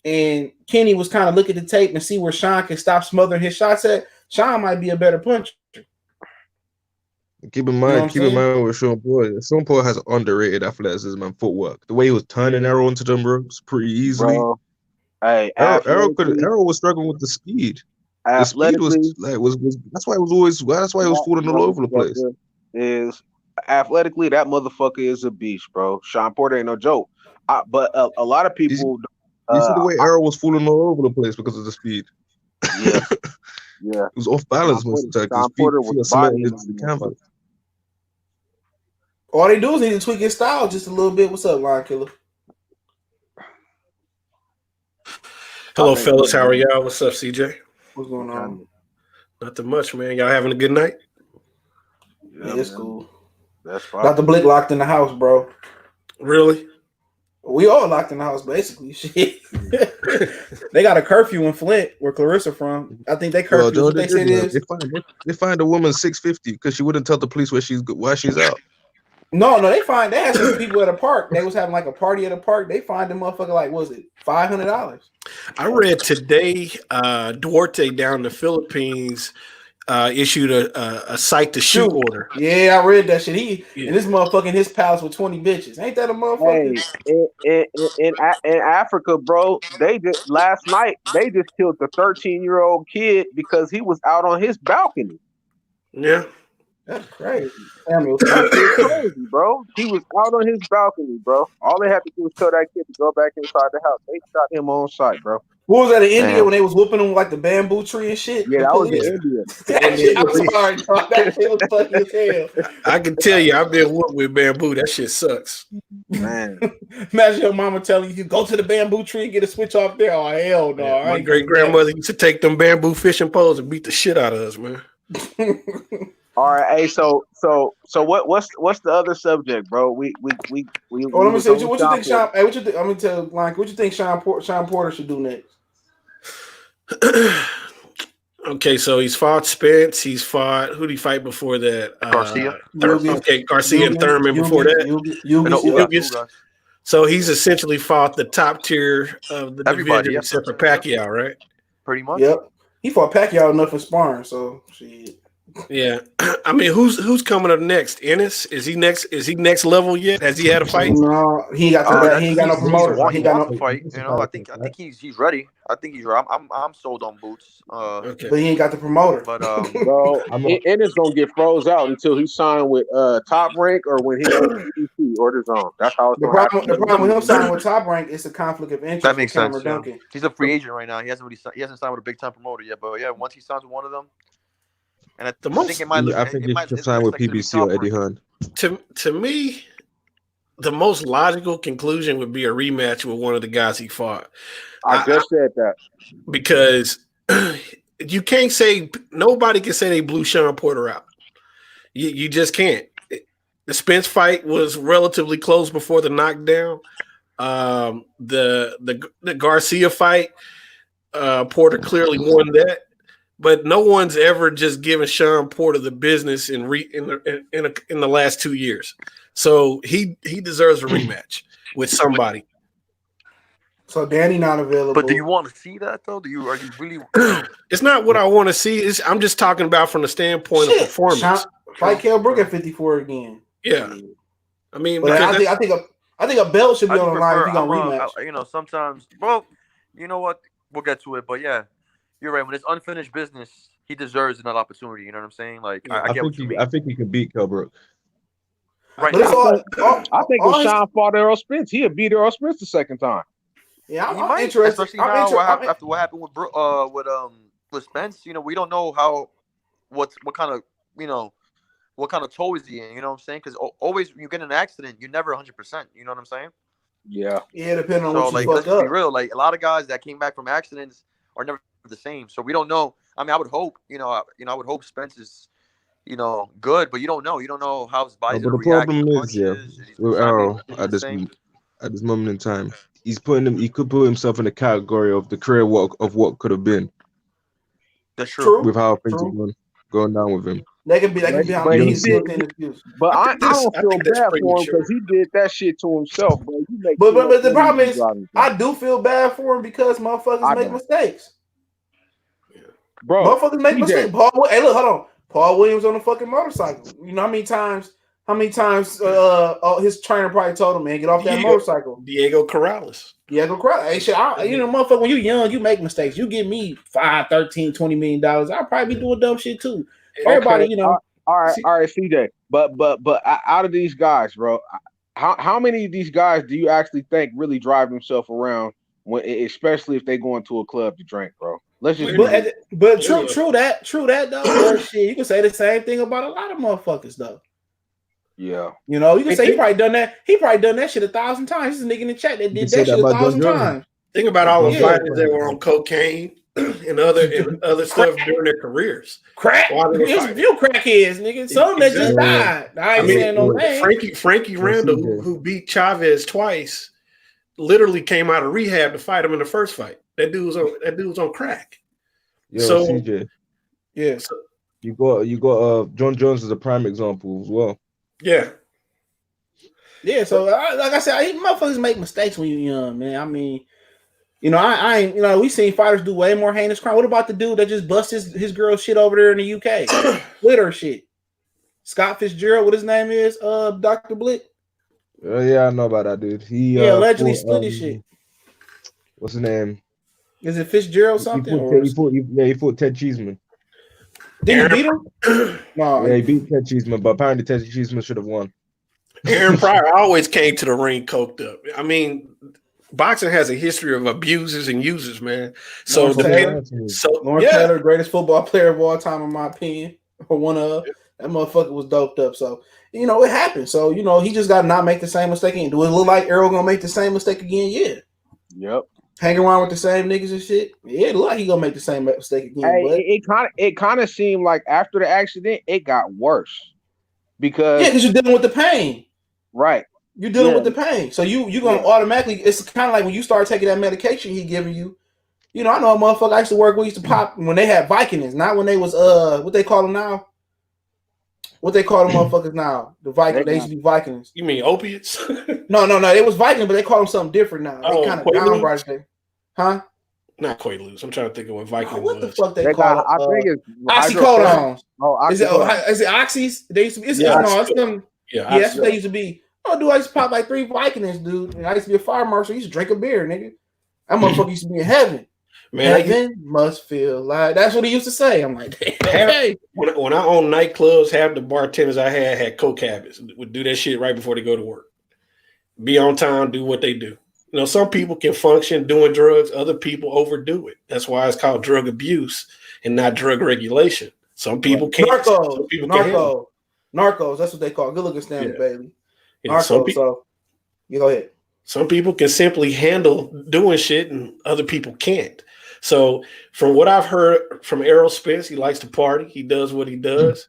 and Kenny was kind of looking at the tape and see where Shawn can stop smothering his shots at, Shawn might be a better puncher. Keep in mind with Shawn Porter. Shawn Porter has underrated athleticism and footwork. The way he was turning Errol into them ropes pretty easily. Bro. Hey, Errol was struggling with the speed. The speed was that's why he was falling all over the place. Is athletically that motherfucker is a beast, bro. Sean Porter ain't no joke. But a lot of people. You see the way Errol was falling all over the place because of the speed. Yeah, yeah. It was off balance most of the time. Sean Porter was the canvas. All they do is need to tweak his style just a little bit. What's up, Line Killer? Hello, fellas. How are y'all? What's up, CJ? What's going on? Nothing much, man. Y'all having a good night? Yeah, it's cool. That's fine. Dr. Blick locked in the house, bro. Really? We all locked in the house, basically. Shit. They got a curfew in Flint, where Clarissa from. I think they curfew. What they said is they find a woman $650 because she wouldn't tell the police where she's out. No, they had some people at a park. They was having like a party at a park. They find the motherfucker like, what was it, $500? I read today Duarte down in the Philippines issued a cite to shoot order. Yeah, I read that shit. And this motherfucker in his palace with 20 bitches. Ain't that a motherfucker? Hey, in Africa, bro, last night they just killed the 13-year-old kid because he was out on his balcony. Yeah. That's crazy. Crazy, bro. He was out on his balcony, bro. All they had to do was tell that kid to go back inside the house. They shot him on sight, bro. What was that in India when they was whooping him like the bamboo tree and shit? Yeah, that was in India. I'm sorry, dog. That shit was funny as hell. I can tell you, I've been whooped with bamboo. That shit sucks. Man. Imagine your mama telling you, go to the bamboo tree and get a switch off there. Oh, hell no. Yeah, my great-grandmother used to take them bamboo fishing poles and beat the shit out of us, man. All right, hey, so what's the other subject, bro? We let me say, what you think, Sean? Hey, what you think? I'm gonna tell Lank, what you think Sean Porter should do next? Okay, so he's fought Spence. He's fought who did he fight before that? Garcia. Garcia and Thurman before that. So he's essentially fought the top tier of the division except for Pacquiao, right? Pretty much. Yep. He fought Pacquiao enough for sparring, so shit. Yeah, I mean, who's coming up next? Ennis? Is he next level yet? Has he had a fight? No, he ain't got no promoter. He got no fight. You know, I think he's ready. I think he's ready. I'm sold on Boots. Okay. But he ain't got the promoter. But bro, Ennis gonna get froze out until he signed with Top Rank or when he goes to DC or his own. That's how it's the problem with him signing with Top Rank is a conflict of interest. That makes sense. Yeah. He's a free agent right now. He hasn't signed with a big time promoter yet. But yeah, once he signs with one of them. And I think he should sign with PBC or Eddie Hearn. To me, the most logical conclusion would be a rematch with one of the guys he fought. I just said that. Because you can't say nobody can say they blew Sean Porter out. You just can't. The Spence fight was relatively close before the knockdown. The Garcia fight, Porter clearly won that. But no one's ever just given Sean Porter the business in the last 2 years. So he deserves a rematch with somebody. So Danny not available. But do you want to see that though? Are you really? It's not what I want to see. I'm just talking about from the standpoint of performance. Fight Kell Brook at 54 again. Yeah, I mean, but I I think a belt should be I on just the line if prefer. you're gonna rematch. You know, sometimes. Well, you know what? We'll get to it, but yeah, you're right. When it's unfinished business, he deserves another opportunity. You know what I'm saying? Like I get what you mean. I think he can beat Colbert. Right But it's now, I think if Shawn fought Errol Spence, he'd beat Errol Spence the second time. Yeah, he I'm might, interested. especially now after what happened with Spence. You know, we don't know what kind of what kind of toe is he in. You know what I'm saying? Because always when you get in an accident, you're never 100%. You know what I'm saying? Yeah. Yeah, depending on what you let's fucked up. be real. Like a lot of guys that came back from accidents are never the same. So we don't know. I mean, I would hope. I would hope Spence is good, but you don't know. You don't know how his body's But gonna the react. problem is, with Errol at this moment in time, he could put himself in the category of the career of what could have been. That's true. With how things are going down with him. They can be But he did. But I don't feel bad for him because he did that shit to himself, bro. But the problem is, I do feel bad for him because motherfuckers make mistakes. Bro, motherfuckers make mistakes. Hey, look, hold on. Paul Williams on a fucking motorcycle. You know how many times his trainer probably told him, man, get off that motorcycle. Diego Corrales. Hey, shit, motherfucker, when you young, you make mistakes. You give me $5, $13, $20 million. I'll probably be doing dumb shit too. Everybody, All right, CJ. But out of these guys, bro, how many of these guys do you actually think really drive themselves around especially if they go into a club to drink, bro? Let's just but true that though. Shit, you can say the same thing about a lot of motherfuckers though. Yeah, you can say he probably done that. He probably done that shit 1,000 times. This nigga in the chat that did that shit 1,000 times. Think about all the fighters that were on cocaine and other stuff during their careers. Crack. There's a few crackheads, nigga. Some that just died. I ain't saying no name. Frankie Randall, who beat Chavez twice, literally came out of rehab to fight him in the first fight. That dude was on crack. So CJ, so you got John Jones as a prime example as well. Yeah. So like I said, motherfuckers make mistakes when you're young, man. I mean, I ain't. We seen fighters do way more heinous crime. What about the dude that just bust his girl shit over there in the UK? Glitter shit. Scott Fitzgerald, what his name is? Dr. Blick. Yeah, I know about that dude. He allegedly split his shit. What's his name? Is it Fitzgerald something? He fought Ted Cheeseman. Did he beat him? No. Yeah, he beat Ted Cheeseman, but apparently Ted Cheeseman should have won. Aaron Pryor always came to the ring coked up. I mean, boxing has a history of abusers and users, man. So Lawrence Taylor, greatest football player of all time, in my opinion, or one of that motherfucker was doped up. So it happened. So he just got to not make the same mistake again. Do it look like Errol gonna make the same mistake again? Yeah. Yep. Hang around with the same niggas and shit. Yeah, it look like he gonna make the same mistake again. Hey, it kind of seemed like after the accident, it got worse because you're dealing with the pain. Right. You're dealing with the pain. So you're gonna automatically, it's kind of like when you start taking that medication he giving you. I know a motherfucker I used to work with, used to pop when they had Vicodins, not when they was what they call them now. What they call them motherfuckers now? The Vicodins. They used to be Vicodins. You mean opiates? No. It was Vicodin, but they call them something different now. They kind of downgrade thing. Huh? Not Quaaludes. I'm trying to think of what Vicodin what was. the fuck they call it? I think it's oxycodones. Is it oxys? They used to be. It's them. Yeah, that's what they used to be. Oh, dude, I used to pop like 3 Vicodins, dude. And I used to be a fire marshal. I used to drink a beer, nigga. That motherfucker used to be in heaven. Man, heaven must feel like. That's what he used to say. I'm like, hey. When I owned nightclubs, half the bartenders I had coke habits. Would do that shit right before they go to work. Be on time, do what they do. Some people can function doing drugs. Other people overdo it. That's why it's called drug abuse and not drug regulation. Some people can't. Narcos. That's what they call it. Good looking Stanley Bailey. Yeah, so you go ahead. Some people can simply handle doing shit and other people can't. So from what I've heard from Errol Spence, he likes to party. He does what he does.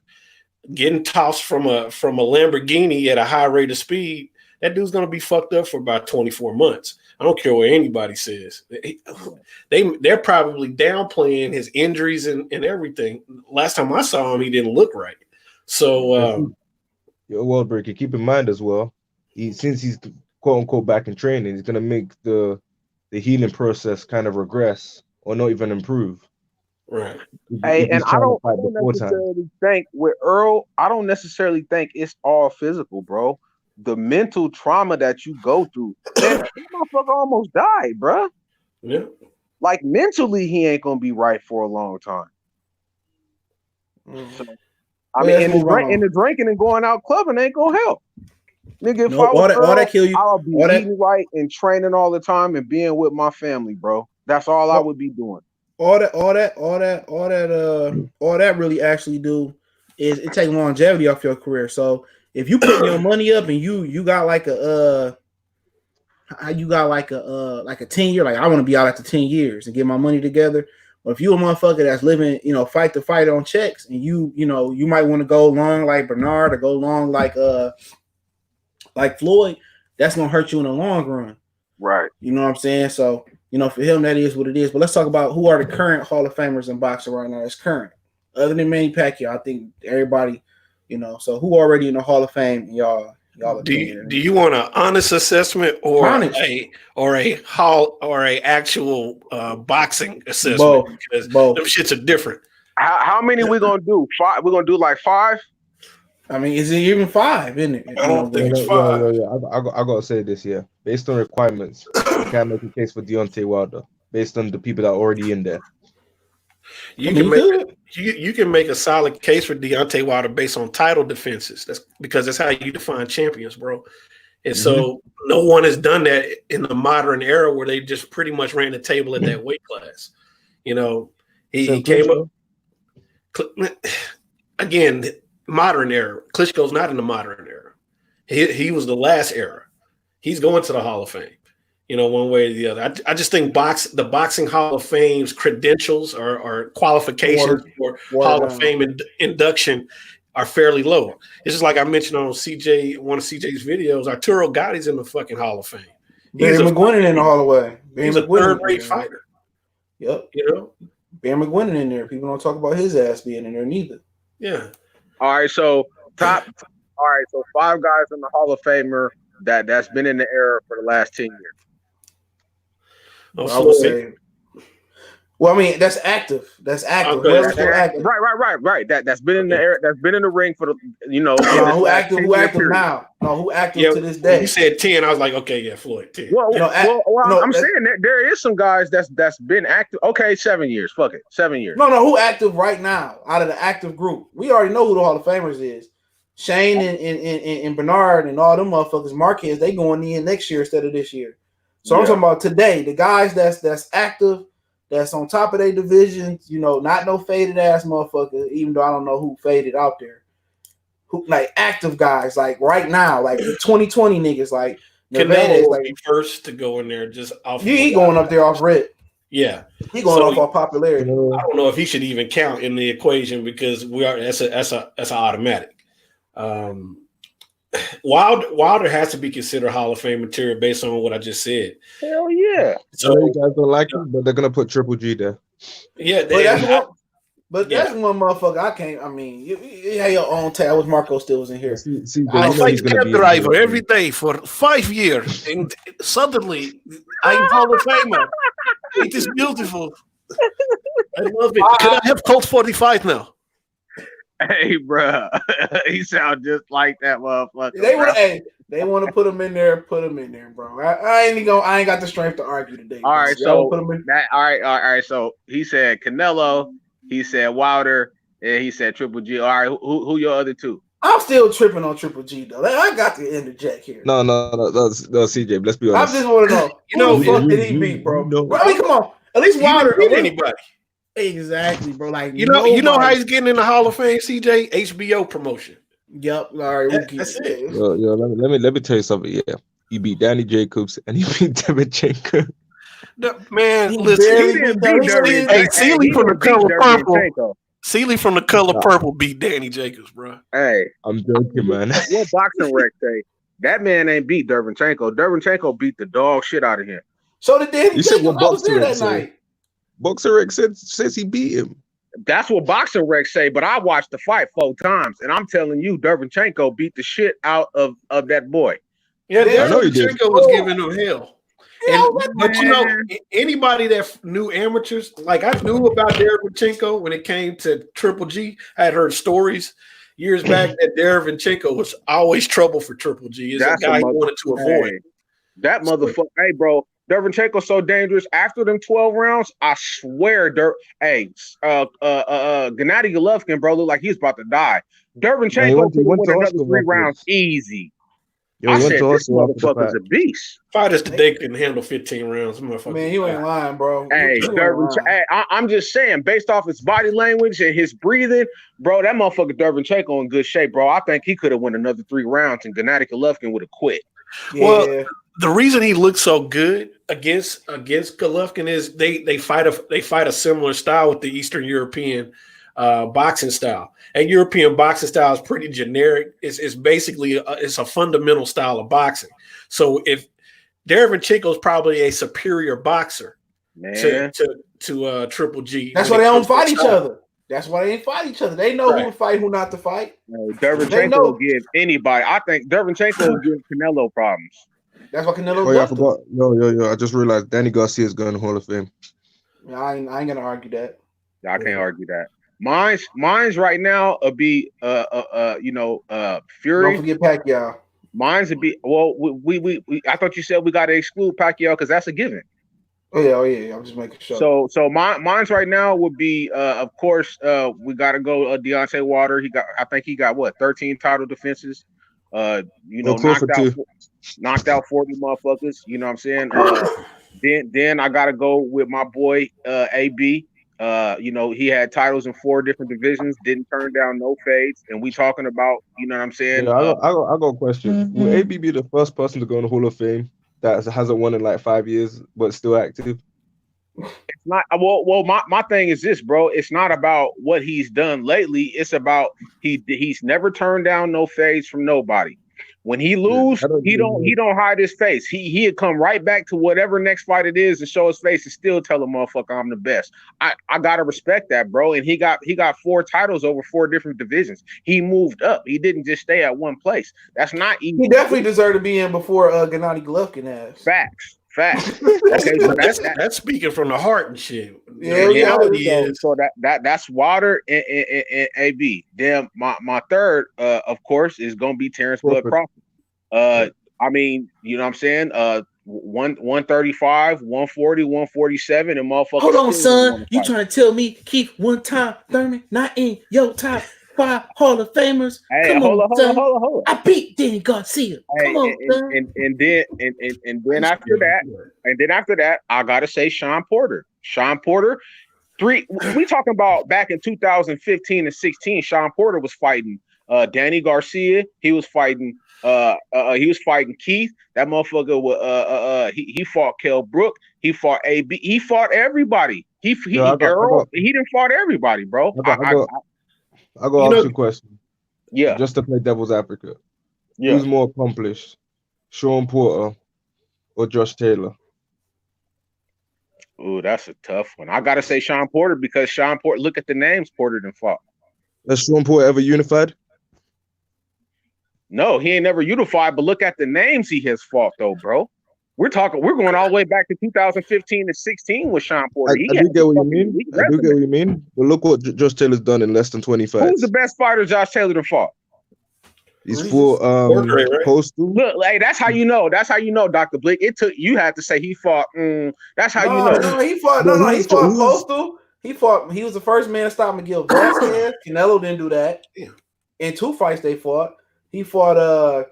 Getting tossed from a Lamborghini at a high rate of speed, that dude's going to be fucked up for about 24 months. I don't care what anybody says. They're probably downplaying his injuries and everything. Last time I saw him, he didn't look right. So, World Breaker, keep in mind as well, since he's quote unquote back in training, he's going to make the healing process kind of regress or not even improve. Right. And I don't necessarily think with Earl, I don't necessarily think it's all physical, bro. the mental trauma that you go through. Man, that motherfucker almost died, bruh. Yeah. Like mentally, he ain't gonna be right for a long time. So, I mean, and the drinking and going out clubbing ain't gonna help. Nigga, if all that kill you. I'll be eating right and training all the time and being with my family, bro. That's all I would be doing. All that really actually do is it take longevity off your career. So if you put your money up and you got like a 10 year, like I want to be out after 10 years and get my money together. But if you a motherfucker that's living, fight to fight on checks, and you might want to go long like Bernard or go long like Floyd, that's gonna hurt you in the long run. Right. You know what I'm saying? So, for him, that is what it is. But let's talk about who are the current Hall of Famers in boxing right now. It's current. Other than Manny Pacquiao, I think everybody, so who already in the Hall of Fame, y'all do you want an honest assessment or a actual boxing assessment? Because them shits are different. How many we gonna do? 5? We're gonna do like 5? I mean, is it even 5, isn't it? I don't think it's 5. I gotta say this, based on requirements, you can't make a case for Deontay Wilder based on the people that are already in there. You can make a solid case for Deontay Wilder based on title defenses. That's because that's how you define champions, bro. And so no one has done that in the modern era where they just pretty much ran the table at that weight class. He came up again. Modern era. Klitschko's not in the modern era. He was the last era. He's going to the Hall of Fame. One way or the other. I just think the Boxing Hall of Fame's credentials or qualifications for Hall of Fame induction are fairly low. It's just like I mentioned on one of CJ's videos, Arturo Gotti's in the fucking Hall of Fame. Barry McGuinness in the Hall of Fame. He's a third-rate fighter. Yep. Barry McGuinness in there. People don't talk about his ass being in there neither. Yeah. All right, so 5 guys in the Hall of Famer that's been in the era for the last 10 years. I would say. Well, I mean, that's active. That's active. Okay, active. Right. That's been in the era. That's been in the ring for the. Who active? Who active now? No, who active to this day? You said 10. I was like, okay, yeah, Floyd 10. I'm saying that there is some guys that's been active. Okay, 7 years. Fuck it, 7 years. No, who active right now out of the active group? We already know who the Hall of Famers is. Shane and Bernard and all them motherfuckers. Marquez, they going in next year instead of this year. So I'm talking about today. The guys that's active. That's on top of their division, not no faded ass motherfucker, even though I don't know who faded out there. Who like active guys, like right now, like the 2020 niggas, like Canelo will be first to go in there just off. He going up there off red. Yeah. He going off popularity. I don't know if he should even count in the equation because that's an automatic. Wilder has to be considered Hall of Fame material based on what I just said. Hell yeah! So you guys don't like him, but they're gonna put Triple G there. Yeah, that's one motherfucker I can't. I mean, you had your own tag. I wish Marco still was in here. I fight cab driver every day for 5 years, and suddenly I'm Hall of Famer. It is beautiful. I love it. Can I have Colt 45 now? Hey, bro, he sounds just like that motherfucker. They want to put him in there. Put him in there, bro. I ain't got the strength to argue today. All right, so put him in. All right. So he said Canelo, he said Wilder, and he said Triple G. All right, who your other two? I'm still tripping on Triple G though. I got to interject here. No, CJ. Let's be honest. I just want to know. Who the fuck did he beat, bro? I mean, come on. At least Wilder beat anybody. Exactly, bro. Like you know how he's getting in the Hall of Fame, CJ? HBO promotion. Yep. All right, that's it. Let me tell you something. Yeah, he beat Danny Jacobs and he beat Devin. No, man, listen. Hey, Sealy from the color purple. Sealy from the color purple beat Danny Jacobs, bro. Hey, I'm joking, man. What boxing rec say? That man ain't beat Dervinchenko. Dervinchenko beat the dog shit out of him. So did Danny You said what boxing rec that night. Boxer Rec says he beat him. That's what boxing rec say, but I watched the fight 4 times, and I'm telling you, Dervinchenko beat the shit out of that boy. Yeah, Dervinchenko was giving him hell. But anybody that knew amateurs, like I knew about Dervinchenko when it came to Triple G. I had heard stories, years back that Derevchenko was always trouble for Triple G. Is a guy he wanted to avoid. That motherfucker. Hey, bro, Derevchenko's so dangerous. After them 12 rounds, I swear, Gennady Golovkin, bro, looked like he was about to die. Derevchenko could win another 3 rounds easy. I said, this motherfucker's a beast. Fighters today couldn't handle 15 rounds. Man, you ain't lying, bro. Hey, I'm just saying, based off his body language and his breathing, bro, that motherfucker Derevchenko in good shape, bro. I think he could have won another 3 rounds, and Gennady Golovkin would have quit. Yeah. Well, the reason he looks so good against Golovkin is they fight a similar style with the Eastern European boxing style. And European boxing style is pretty generic. It's basically it's a fundamental style of boxing. So if Derevchenko is probably a superior boxer to Triple G, that's why they don't fight each other. That's why they ain't fight each other. They know who to fight, who not to fight. Derevchenko will give anybody. I think Derevchenko will give Canelo problems. That's what Canelo. Oh yeah, I forgot. Yo! I just realized Danny Garcia is going to Hall of Fame. Yeah, I ain't gonna argue that. I can't argue that. Mine's right now would be Fury. Don't forget Pacquiao. Mine's would be we I thought you said we got to exclude Pacquiao because that's a given. Oh yeah. I'm just making sure. So mine's right now would be of course we got to go Deontay Wilder. I think he got 13 title defenses. Knocked out 40 motherfuckers. You know what I'm saying? Then I got to go with my boy AB. He had titles in 4 different divisions, didn't turn down no fades, and we talking about, you know what I'm saying? Yeah, I got a question. Mm-hmm. Will AB be the first person to go in the Hall of Fame that hasn't won in like 5 years but still active? It's not. Well, my thing is this, bro. It's not about what he's done lately. It's about he's never turned down no fades from nobody. When he lose, he don't hide his face. He'd come right back to whatever next fight it is and show his face and still tell a motherfucker I'm the best. I gotta respect that, bro. And he got 4 titles over 4 different divisions. He moved up. He didn't just stay at one place. That's not easy. He definitely deserved to be in before Gennady Golovkin has. Facts. Okay, so that's speaking from the heart and shit. So that's Wilder and AB. Then my third, of course, is gonna be Terence Bud Crawford. I mean, you know what I'm saying? 135, 140, 147, and motherfuckers. Hold on, son. You trying to tell me keep one time Thurman not in your top 5 Hall of Famers? Hey, hold on. I beat Danny Garcia. Come on, son. And then after that, I gotta say Shawn Porter. We talking about back in 2015 and 16. Shawn Porter was fighting Danny Garcia. He was fighting Keith. That motherfucker was he fought Kell Brook. He fought AB. He fought everybody. Errol. He didn't fought everybody, bro. I go ask you a question. Yeah. Just to play devil's advocate. Yeah. Who's more accomplished? Shawn Porter or Josh Taylor? Ooh, that's a tough one. I gotta say Shawn Porter because Shawn Porter, look at the names Porter done fought. Has Shawn Porter ever unified? No, he ain't never unified, but look at the names he has fought though, bro. We're going all the way back to 2015 and 16 with Shawn Porter. I do get what you mean. But look what Josh Taylor's done in less than 20 fights. Who's the best fighter Josh Taylor done fought? He's fought Postal. Look, hey, that's how you know. That's how you know, Dr. Blick. It took you had to say he fought. That's how you know. No, he fought. No, he fought Postal. He fought. He was the first man to stop Miguel Vasquez. Canelo didn't do that. In 2 fights they fought. He fought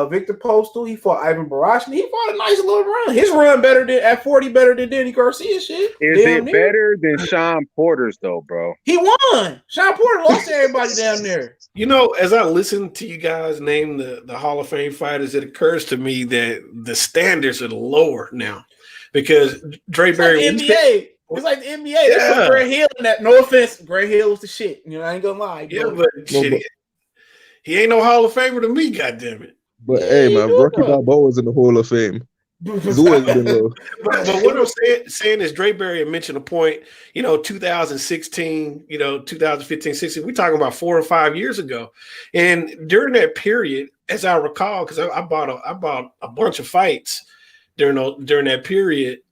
Victor Postal. He fought Ivan Barashny. He fought a nice little run. His run at 40 better than Danny Garcia shit. Is it better than Shawn Porter's though, bro? He won. Shawn Porter lost to everybody down there. You know, as I listen to you guys name the Hall of Fame fighters, it occurs to me that the standards are lower now because Dre Berry. It's like the NBA. They put Greg Hill in that. No offense, Greg Hill was the shit. You know, I ain't gonna lie. Yeah, but shit, he ain't no Hall of Famer to me. Goddammit. But hey, man, Rocky Balboa's in the Hall of Fame. He's always been low. But what I'm saying is Dre Berry mentioned a point, 2016, 2015, 16. We're talking about 4 or 5 years ago. And during that period, as I recall, because I bought a bunch of fights during that period,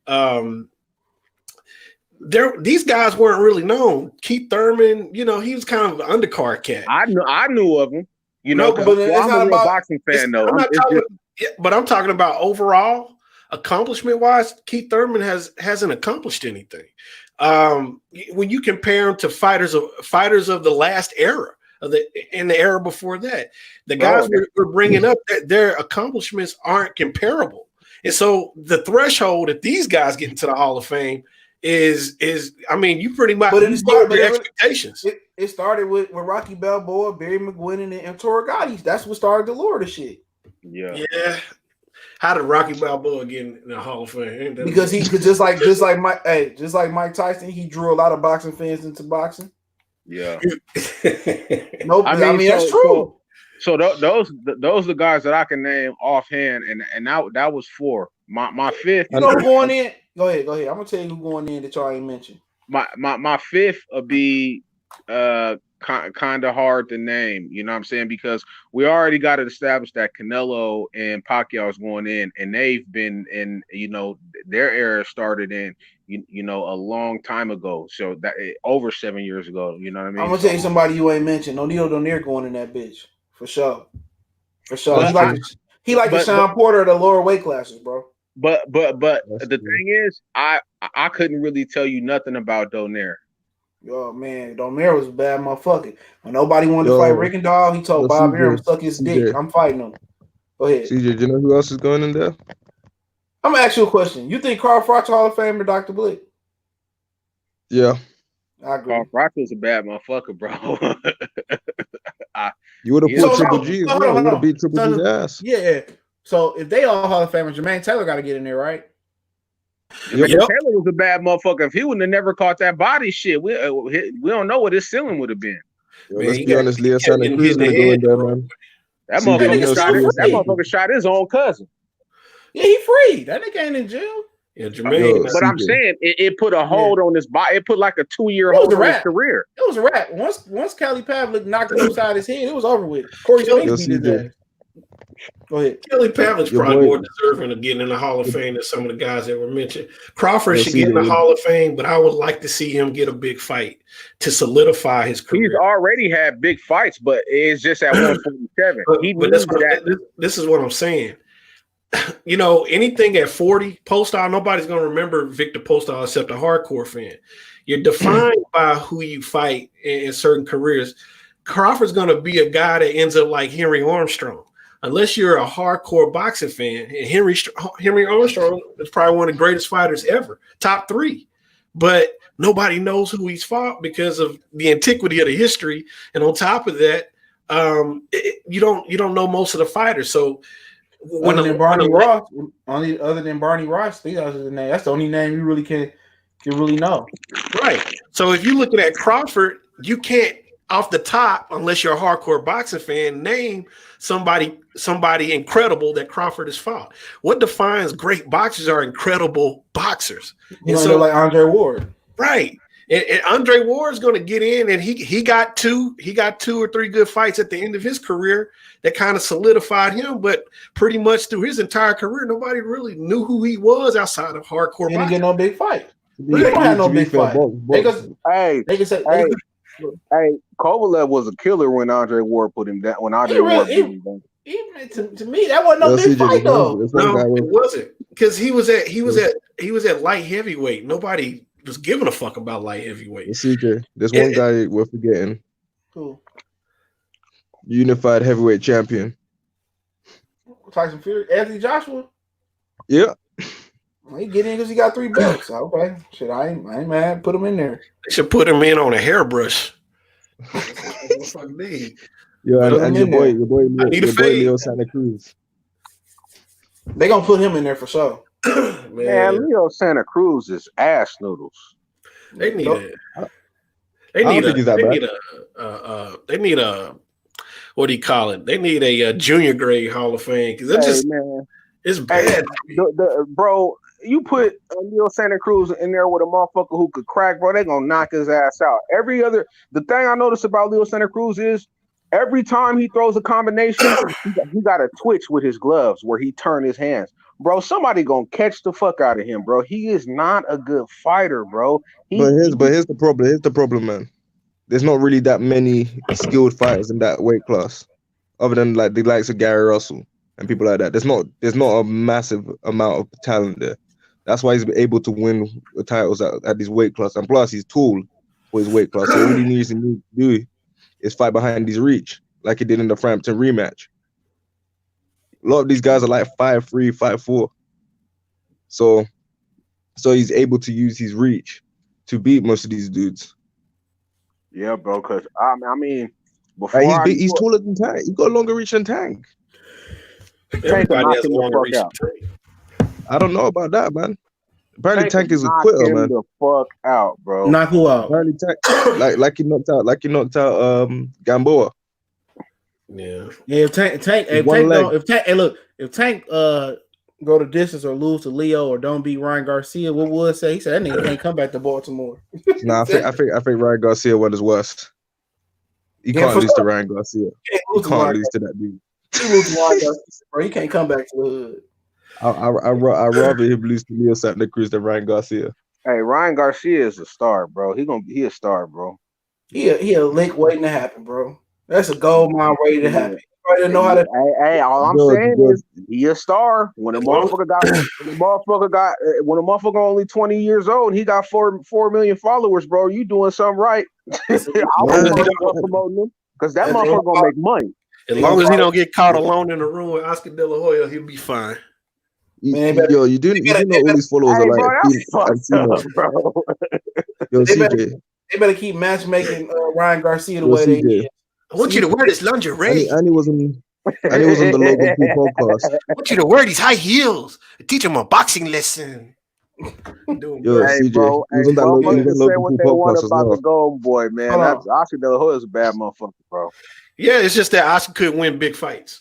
these guys weren't really known. Keith Thurman, you know, he was kind of an undercard cat. I knew of him. You know, No, but it's I'm not a real about boxing fan though. But I'm talking about overall accomplishment wise. Keith Thurman hasn't accomplished anything. When you compare him to fighters of the last era, in the era before that, the guys we're bringing up, their accomplishments aren't comparable. And so the threshold that these guys get into the Hall of Fame is I mean, you pretty much your expectations. It started with Rocky Balboa, Barry McGuinness, and Torrigotti. That's what started the lure of the shit. Yeah. How did Rocky Balboa get in the Hall of Fame? Because he could just like Mike Tyson, he drew a lot of boxing fans into boxing. Yeah. Nope. I mean that's true. So those are the guys that I can name offhand, and that was 4. My fifth. You know who going in? Go ahead. I'm gonna tell you who going in that y'all ain't mentioned. My fifth would be kind of hard to name. You know what I'm saying? Because we already got it established that Canelo and Pacquiao is going in, and they've been in. You know, their era started in. You know, a long time ago. So that over 7 years ago. You know what I mean? I'm gonna tell you somebody you ain't mentioned. O'Neal Donaire going in that bitch for sure. He like the Shawn Porter of the lower weight classes, bro. But the thing is, I couldn't really tell you nothing about Donaire. Yo, man, Donaire was a bad motherfucker. When nobody wanted to fight Rickendall, he told Bob Arum to suck his dick. I'm fighting him. Go ahead. CJ, do you know who else is going in there? I'm gonna ask you a question. You think Carl Froch Hall of Fame or Dr. Blick? Yeah. I agree. Carl Froch is a bad motherfucker, bro. You would have put Triple G as well. You would have beat Triple G's ass. Yeah. So if they all Hall of Famers, Jermaine Taylor got to get in there, right? Yep. Taylor was a bad motherfucker. If he wouldn't have never caught that body shit, we don't know what his ceiling would have been. Man, let's be honest, Leo Santa Cruz gonna go in there, man. That motherfucker shot his own cousin. Yeah, he free. That nigga ain't in jail. Yeah, Jermaine. But I'm saying it put a hold on his body. It put like a 2-year hold on his career. It was a wrap. Once Kelly Pavlik knocked him upside his head, it was over with. Corey Spinks beat his ass. Go ahead. Kelly Pavlik's probably more deserving of getting in the Hall of Fame than some of the guys that were mentioned. Crawford should get in the Hall of Fame, but I would like to see him get a big fight to solidify his career. He's already had big fights, but it's just at 147. This is what I'm saying. You know, anything at 40, Postall, nobody's going to remember Victor Postall except a hardcore fan. You're defined by who you fight in certain careers. Crawford's going to be a guy that ends up like Henry Armstrong. Unless you're a hardcore boxing fan, and Henry Armstrong is probably one of the greatest fighters ever, top 3. But nobody knows who he's fought because of the antiquity of the history. And on top of that, you don't know most of the fighters. So other than Barney Ross, that's the only name you really can really know. Right. So if you're looking at Crawford, you can't off the top, unless you're a hardcore boxing fan, name somebody incredible that Crawford has fought. What defines great boxers are incredible boxers. You know, like Andre Ward. Right. And Andre Ward's going to get in, and he got 2 or 3 good fights at the end of his career that kind of solidified him. But pretty much through his entire career, nobody really knew who he was outside of hardcore boxing. He didn't get no big fight. He don't have no big fight. Hey, Kovalev was a killer when Andre Ward put him down. When Andre Ward beat him down. Even to me, that wasn't no big fight though. No, it wasn't, because he was at light heavyweight. Nobody was giving a fuck about light heavyweight. CJ, there's one guy we're forgetting. Who? Unified heavyweight champion. Tyson Fury, Anthony Joshua. Yeah. He get in because he got 3 belts. Okay, shit, I ain't mad. Put him in there. They should put him in on a hairbrush. Yeah, and your boy Leo Santa Cruz. They gonna put him in there for sure. Man, Leo Santa Cruz is ass noodles. They need a what do you call it? They need a junior grade Hall of Fame because it's bad. Bro, you put Leo Santa Cruz in there with a motherfucker who could crack, bro, they gonna knock his ass out. The thing I noticed about Leo Santa Cruz is every time he throws a combination, he got a twitch with his gloves where he turn his hands. bro, somebody gonna catch the fuck out of him, bro. He is not a good fighter, bro. But here's the problem. Here's the problem, man. There's not really that many skilled fighters in that weight class, other than like the likes of Gary Russell and people like that. There's not a massive amount of talent there. That's why he's been able to win the titles at this weight class. And plus, he's tall for his weight class. So all he needs to do is fight behind his reach, like he did in the Frampton rematch. A lot of these guys are like 5'3", 5'4". So he's able to use his reach to beat most of these dudes. Yeah, bro. Because I mean, before he's taller than Tank. He's got a longer reach than Tank. Everybody has a longer reach than Tank. I don't know about that, man. Apparently, Tank is a quitter, man. The fuck out, bro. Knock who out? Apparently, Tank, like he knocked out Gamboa. Yeah. If Tank go to distance or lose to Leo or don't beat Ryan Garcia, what would say? He said that nigga can't come back to Baltimore. Nah, I think Ryan Garcia won his worst. You can't lose to Ryan Garcia. You can't lose to that dude. He lose to Ryan Garcia, bro. He can't come back to the hood. I rather him lose to Leo Santa Cruz than Ryan Garcia. Hey, Ryan Garcia is a star, bro. He a star, bro. He a link waiting to happen, bro. That's a gold mine waiting to happen. I didn't know how to. Hey, all I'm saying is he a star. When a motherfucker only 20 years old, he got 4 million followers, bro. You doing something right? I want promoting him because that motherfucker gonna make money. As long as he don't get caught alone in the room with Oscar De La Hoya, he'll be fine. Man, you do know all these followers are like, bro. Yo, CJ. They better keep matchmaking Ryan Garcia the way they did. I want you to wear this lingerie. Annie was on the Logan Paul podcast. I want you to wear these high heels and teach him a boxing lesson. Yo, CJ, bro, he was on that Logan Paul podcast as well. The Golden Boy, man. That's Oscar De La Hoya is a bad motherfucker, bro. Yeah, it's just that Oscar couldn't win big fights.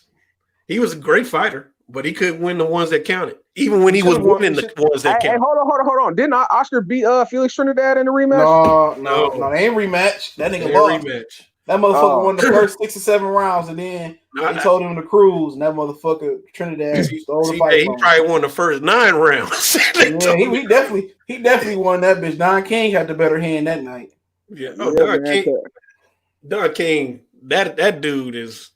He was a great fighter, but he couldn't win the ones that counted. Even when he was winning the ones that counted. Hey, hold on. Didn't Oscar beat Felix Trinidad in the rematch? No, they ain't rematch. That nigga lost. Rematch. That motherfucker won the first 6 or 7 rounds, and then he told him to cruise, and that motherfucker Trinidad stole the fight. He probably won the first 9 rounds. Yeah, he definitely won that bitch. Don King had the better hand that night. Yeah, Don King, that dude is,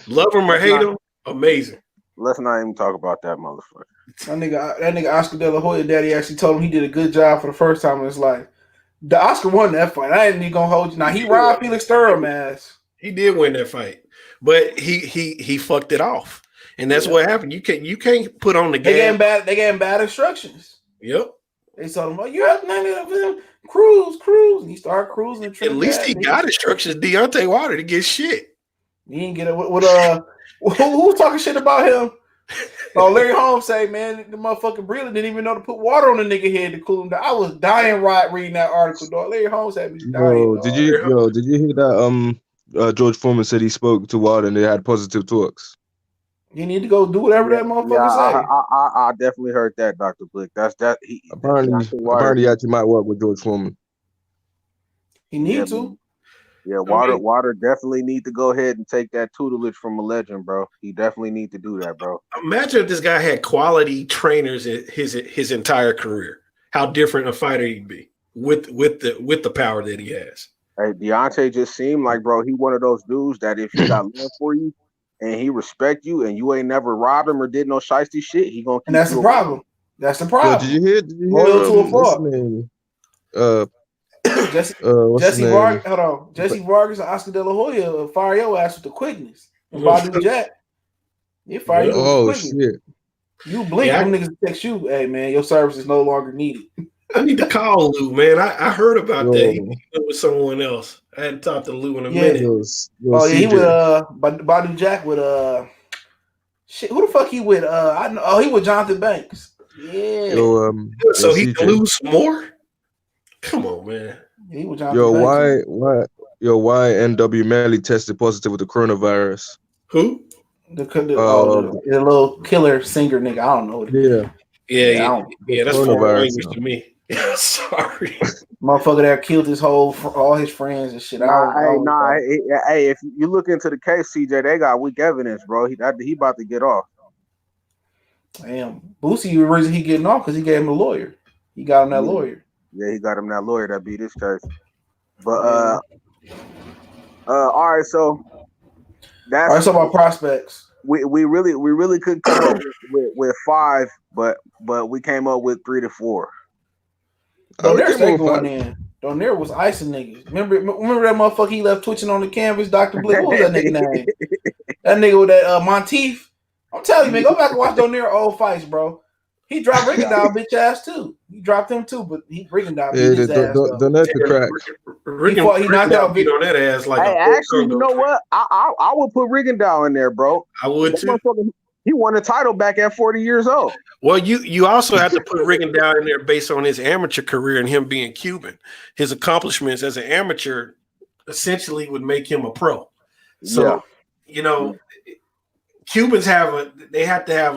love him or hate him, amazing. Let's not even talk about that motherfucker. That nigga Oscar De La Hoya daddy actually told him he did a good job for the first time in his life. The Oscar won that fight. I ain't even gonna hold you. Now he robbed Felix Thuram ass. He did win that fight, but he fucked it off, and that's what happened. You can't put on the game. They gave him bad instructions. Yep. They told him, "Oh, you have to cruise," and he started cruising. At least he got instructions. Deontay Wilder to get shit. He didn't get it. Who was talking shit about him? Oh, Larry Holmes say, man, the motherfucking Breland didn't even know to put water on the nigga head to cool him down. I was dying reading that article, dog. Larry Holmes had me dying. Did you hear that George Foreman said he spoke to Wilder and they had positive talks? You need to go do whatever that motherfucker say. I definitely heard that, Dr. Blick. Apparently he actually might work with George Foreman. He needs to. Yeah, Wilder definitely need to go ahead and take that tutelage from a legend, bro. He definitely need to do that, bro. Imagine if this guy had quality trainers in his entire career. How different a fighter he'd be with the power that he has. Hey, Deontay just seemed like, bro, he one of those dudes that if he got love for you and he respect you and you ain't never robbed him or did no shiesty shit, he gonna keep and that's the problem. That's the problem. Yo, did you hear Jesse Vargas and Oscar De La Hoya fire your ass with the quickness. And Badu Jack, they fire you with the quickness. Shit. You blink, them niggas text you, hey man, your service is no longer needed. I need to call Lou, man. I heard about that. He went with someone else. I hadn't talked to Lou in a minute. He with Badu Jack with shit. Who the fuck he with? He with Jonathan Banks. Yeah. So he can lose some more? Come on, man. Why NW Manley tested positive with the coronavirus? Who? The little killer singer nigga. I don't know. Yeah. That's foreign language to me. Sorry, motherfucker that killed all his friends and shit. Hey, if you look into the case, CJ, they got weak evidence, bro. He about to get off. Damn, Boosie, the reason he getting off because he gave him a lawyer. He got him that lawyer. Yeah, he got him that lawyer that beat his case. But all right, so that's all right. So about prospects, we really could come up with 5, but we came up with 3 to 4. Donaire stay going in. Donaire was icing niggas. Remember that motherfucker he left twitching on the canvas, Dr. Blick? What was that nigga name? That nigga with that Monteith. I'm telling you, man, go back and watch Donaire old fights, bro. He dropped Rigondeaux bitch ass too. He dropped him too, but Rigondeaux beat his ass. Donaire's the crack. He knocked out beat on that ass like. Hey, actually, you know what? I would put Rigondeaux in there, bro. I would too. He won the title back at 40 years old. Well, you also have to put Rigondeaux in there based on his amateur career and him being Cuban. His accomplishments as an amateur essentially would make him a pro. So, Cubans they have to have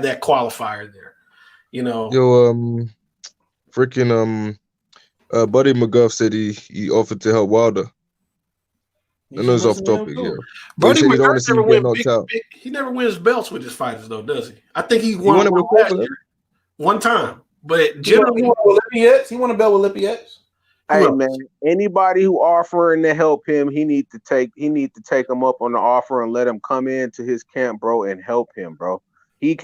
that qualifier there. Buddy McGuff said he offered to help Wilder. I know it's off topic, yeah. Buddy McGuff he never wins belts with his fighters, though, does he? I think he won one time, but generally he won a belt with Lippiette. Hey man, anybody who offering to help him, he need to take him up on the offer and let him come into his camp, bro, and help him, bro. He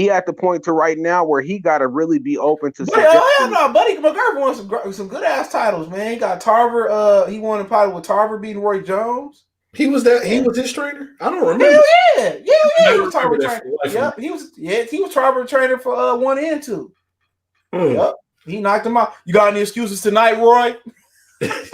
at the point to right now where he got to really be open to. Buddy McGuff won some good ass titles, man. He got Tarver. He won a title with Tarver beating Roy Jones. He was his trainer. I don't remember. Hell yeah. He was Tarver trainer. Yep, he was Tarver trainer for 1 and 2. Yep, he knocked him out. You got any excuses tonight, Roy? First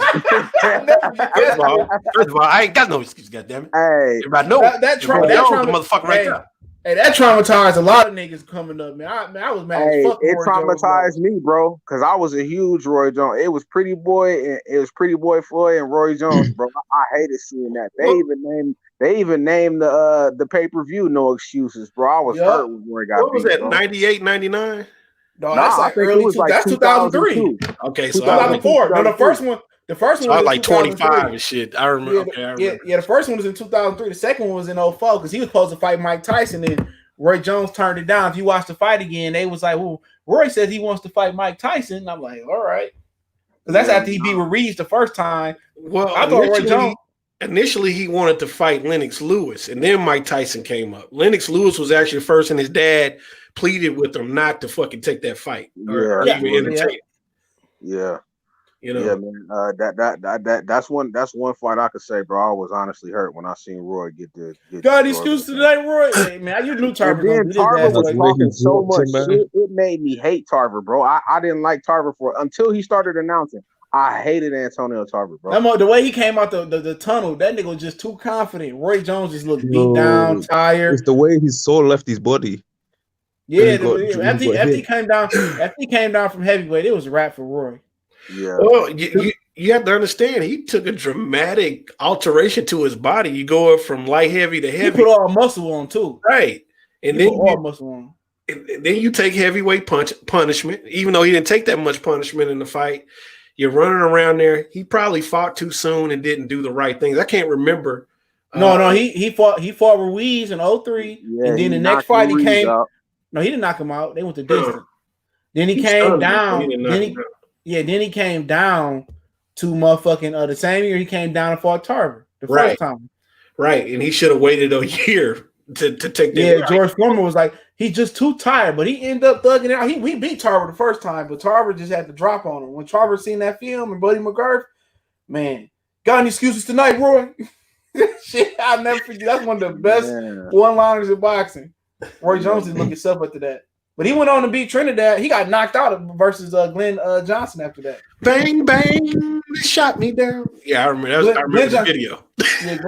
of all, I ain't got no excuse. Goddamn it! Hey, everybody know that trauma, motherfucker right there. Hey, that traumatized a lot of niggas coming up, man. I was mad as fuck. It traumatized me, bro, because I was a huge Roy Jones. It was Pretty Boy Floyd and Roy Jones, bro. I hated seeing that. They even named the pay-per-view No Excuses, bro. I was hurt when Roy got beat. What was that, 98, 99? No, that's like early. That's 2003. Okay, so 2004. No, the first one. The first one was like 25 and shit. I remember. Yeah, the first one was in 2003. The second one was in 2004 because he was supposed to fight Mike Tyson, and Roy Jones turned it down. If you watch the fight again, they was like, "Well, Roy says he wants to fight Mike Tyson." And I'm like, "All right," because that's after he beat Ruiz the first time. Well, I thought Roy Jones initially he wanted to fight Lennox Lewis, and then Mike Tyson came up. Lennox Lewis was actually first, and his dad pleaded with him not to fucking take that fight or even entertain. Yeah. You know, yeah, man. That's one fight I could say, bro. I was honestly hurt when I seen Roy get got any excuse today, Roy? Hey, man, you knew Tarver. Tarver was talking so much shit. It made me hate Tarver, bro. I didn't like Tarver until he started announcing. I hated Antonio Tarver, bro. The way he came out the tunnel, that nigga was just too confident. Roy Jones just looked beat down, tired. It's the way his soul left his body. Yeah, after he came down from heavyweight, it was a wrap for Roy. Yeah. Well, you have to understand, he took a dramatic alteration to his body. You go up from light heavy to heavy. He put all muscle on too, right? And he then put all muscle on. And then you take heavyweight punishment, even though he didn't take that much punishment in the fight. You're running around there. He probably fought too soon and didn't do the right things. I can't remember. No, he fought Ruiz in 2003, and then the next fight he came. Out. No, he didn't knock him out. They went to distance. Then he came down. Then he came down to motherfucking the same year he came down and fought Tarver the first time. Right, and he should have waited a year to take that. Yeah, George Foreman was like, he's just too tired, but he ended up thugging it out. He beat Tarver the first time, but Tarver just had to drop on him. When Tarver seen that film and Buddy McGuff, man, got any excuses tonight, Roy? Shit, I'll never forget. That's one of the best one-liners in boxing. Roy Jones didn't look himself after that. But he went on to beat Trinidad. He got knocked out versus Glenn Johnson after that. Bang, bang. They shot me down. Yeah, I remember. I remember the video. Yeah,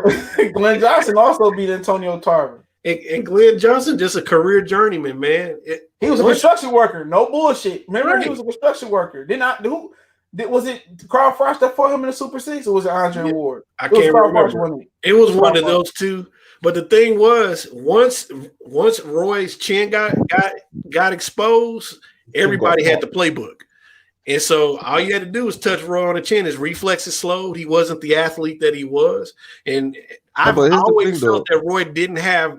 Glenn Johnson also beat Antonio Tarver. And Glenn Johnson, just a career journeyman, man. He was a construction worker. No bullshit. Remember, he was a construction worker. Was it Carl Frost that fought him in the Super 6, or was it Andre Ward? I can't remember. It was one of those two. But the thing was, once Roy's chin got exposed, everybody had the playbook. And so all you had to do was touch Roy on the chin. His reflexes slowed. He wasn't the athlete that he was. And I've always felt that Roy didn't have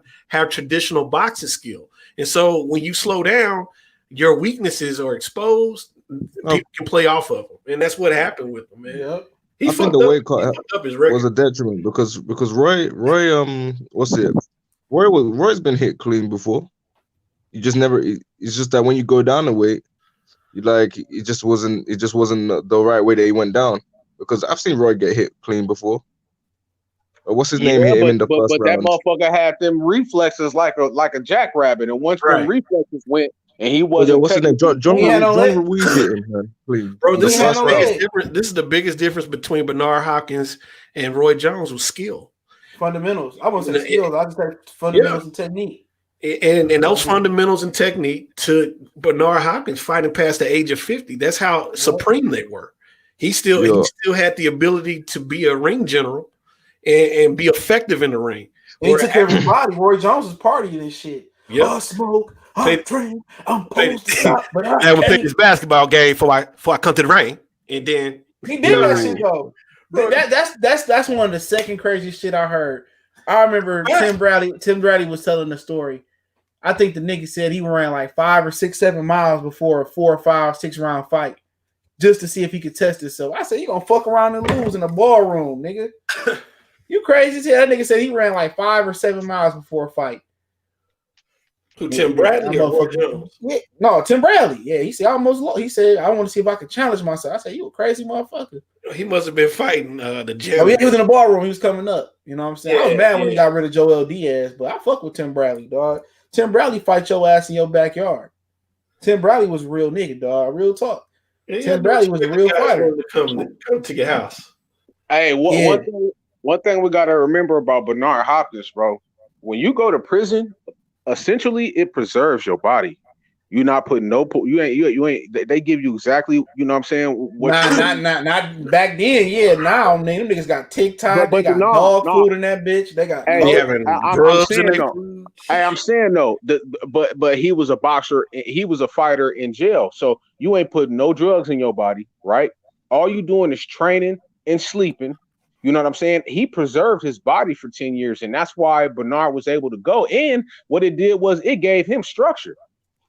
traditional boxing skill. And so when you slow down, your weaknesses are exposed. People can play off of them. And that's what happened with him, man. Yep. I think the weight cut was a detriment because Roy's been hit clean before. You just never. It's just that when you go down the weight, it just wasn't the right way that he went down. Because I've seen Roy get hit clean before. What's his name? Hit him in the first round. That motherfucker had them reflexes like a jackrabbit, and once them reflexes went, and he wasn't. What's his name? John Ruiz hit him, man. Please, bro. This is the biggest difference between Bernard Hopkins and Roy Jones was skill. Fundamentals. I won't say skills. I just said fundamentals and technique. And those fundamentals and technique took Bernard Hopkins fighting past the age of 50. That's how supreme they were. He still had the ability to be a ring general and be effective in the ring. And he took care of his body. Roy Jones was partying and shit. Yep. I smoke, I drink, I'm supposed to stop, but I would pick his basketball game before I come to the ring. And then he did that shit though. Bro, that's one of the second craziest shit I heard. I remember Tim Bradley was telling the story. I think the nigga said he ran like 5 or 6, 7 miles before a 4 or 5, 6 round fight just to see if he could test himself. I said, you gonna fuck around and lose in a ballroom, nigga. You crazy as hell. That nigga said he ran like 5 or 7 miles before a fight. Who, Tim Bradley or Roy Jones? Yeah, no, Tim Bradley. Yeah, he said He said, I want to see if I could challenge myself. I said, you a crazy motherfucker. He must have been fighting the gym. Oh, he was in the ballroom. He was coming up. You know what I'm saying? I was mad when he got rid of Joel Diaz, but I fuck with Tim Bradley, dog. Tim Bradley fight your ass in your backyard. Tim Bradley was a real nigga, dog. Real talk. Yeah, Tim Bradley was a real fighter. Come to your house. Hey, one thing we got to remember about Bernard Hopkins, bro. When you go to prison, essentially it preserves your body. You're not putting you ain't. They give you exactly. You know what I'm saying? Not back then. Yeah, now man, them niggas got TikTok. They got dog food in that bitch. They got drugs in their food. Hey, I'm saying though, but he was a boxer. He was a fighter in jail. So you ain't putting no drugs in your body, right? All you doing is training and sleeping. You know what I'm saying? He preserved his body for 10 years, and that's why Bernard was able to go. And what it did was it gave him structure.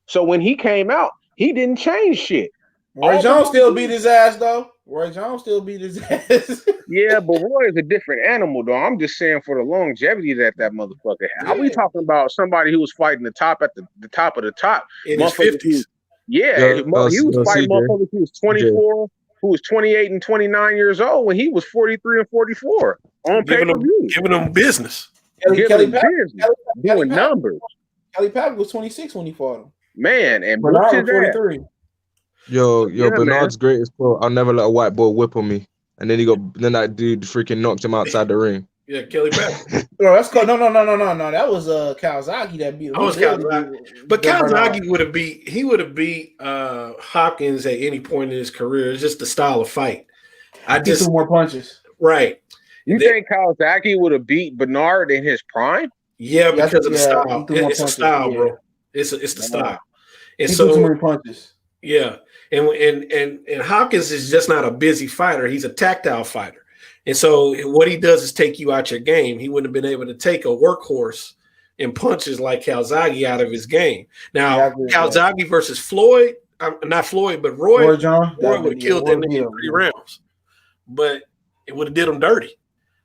So when he came out, he didn't change shit. Roy Jones still beat his ass, though. Roy Jones still beat his ass. Yeah, but Roy is a different animal, though. I'm just saying for the longevity that motherfucker had. Are we talking about somebody who was fighting the top at the top of the top? In his 50s. Yeah, he was fighting motherfuckers who was 24, who was 28 and 29 years old when he was 43 and 44 on pay-per-view. Giving them business. Kelly doing numbers. Kelly Patrick was 26 when he fought him. Man, and Bernard was 43. Yo, Bernard's greatest quote. I'll never let a white boy whip on me. And then then that dude freaking knocked him outside the ring. Yeah, Kelly Patrick. No, that's called no. That was Kawasaki that beat him. Was Kawasaki. But Kawasaki would have beat Hopkins at any point in his career. It's just the style of fight. Some more punches. Right. You think Kawasaki would have beat Bernard in his prime? Yeah, because of the style. It's a style, bro. It's the style. And so too many punches. Yeah. And Hopkins is just not a busy fighter. He's a tactile fighter. And so what he does is take you out your game. He wouldn't have been able to take a workhorse and punches like Calzaghe out of his game. Now, Calzaghe versus Floyd, not Floyd, but Roy would have killed that nigga in 3 rounds. But it would have did him dirty.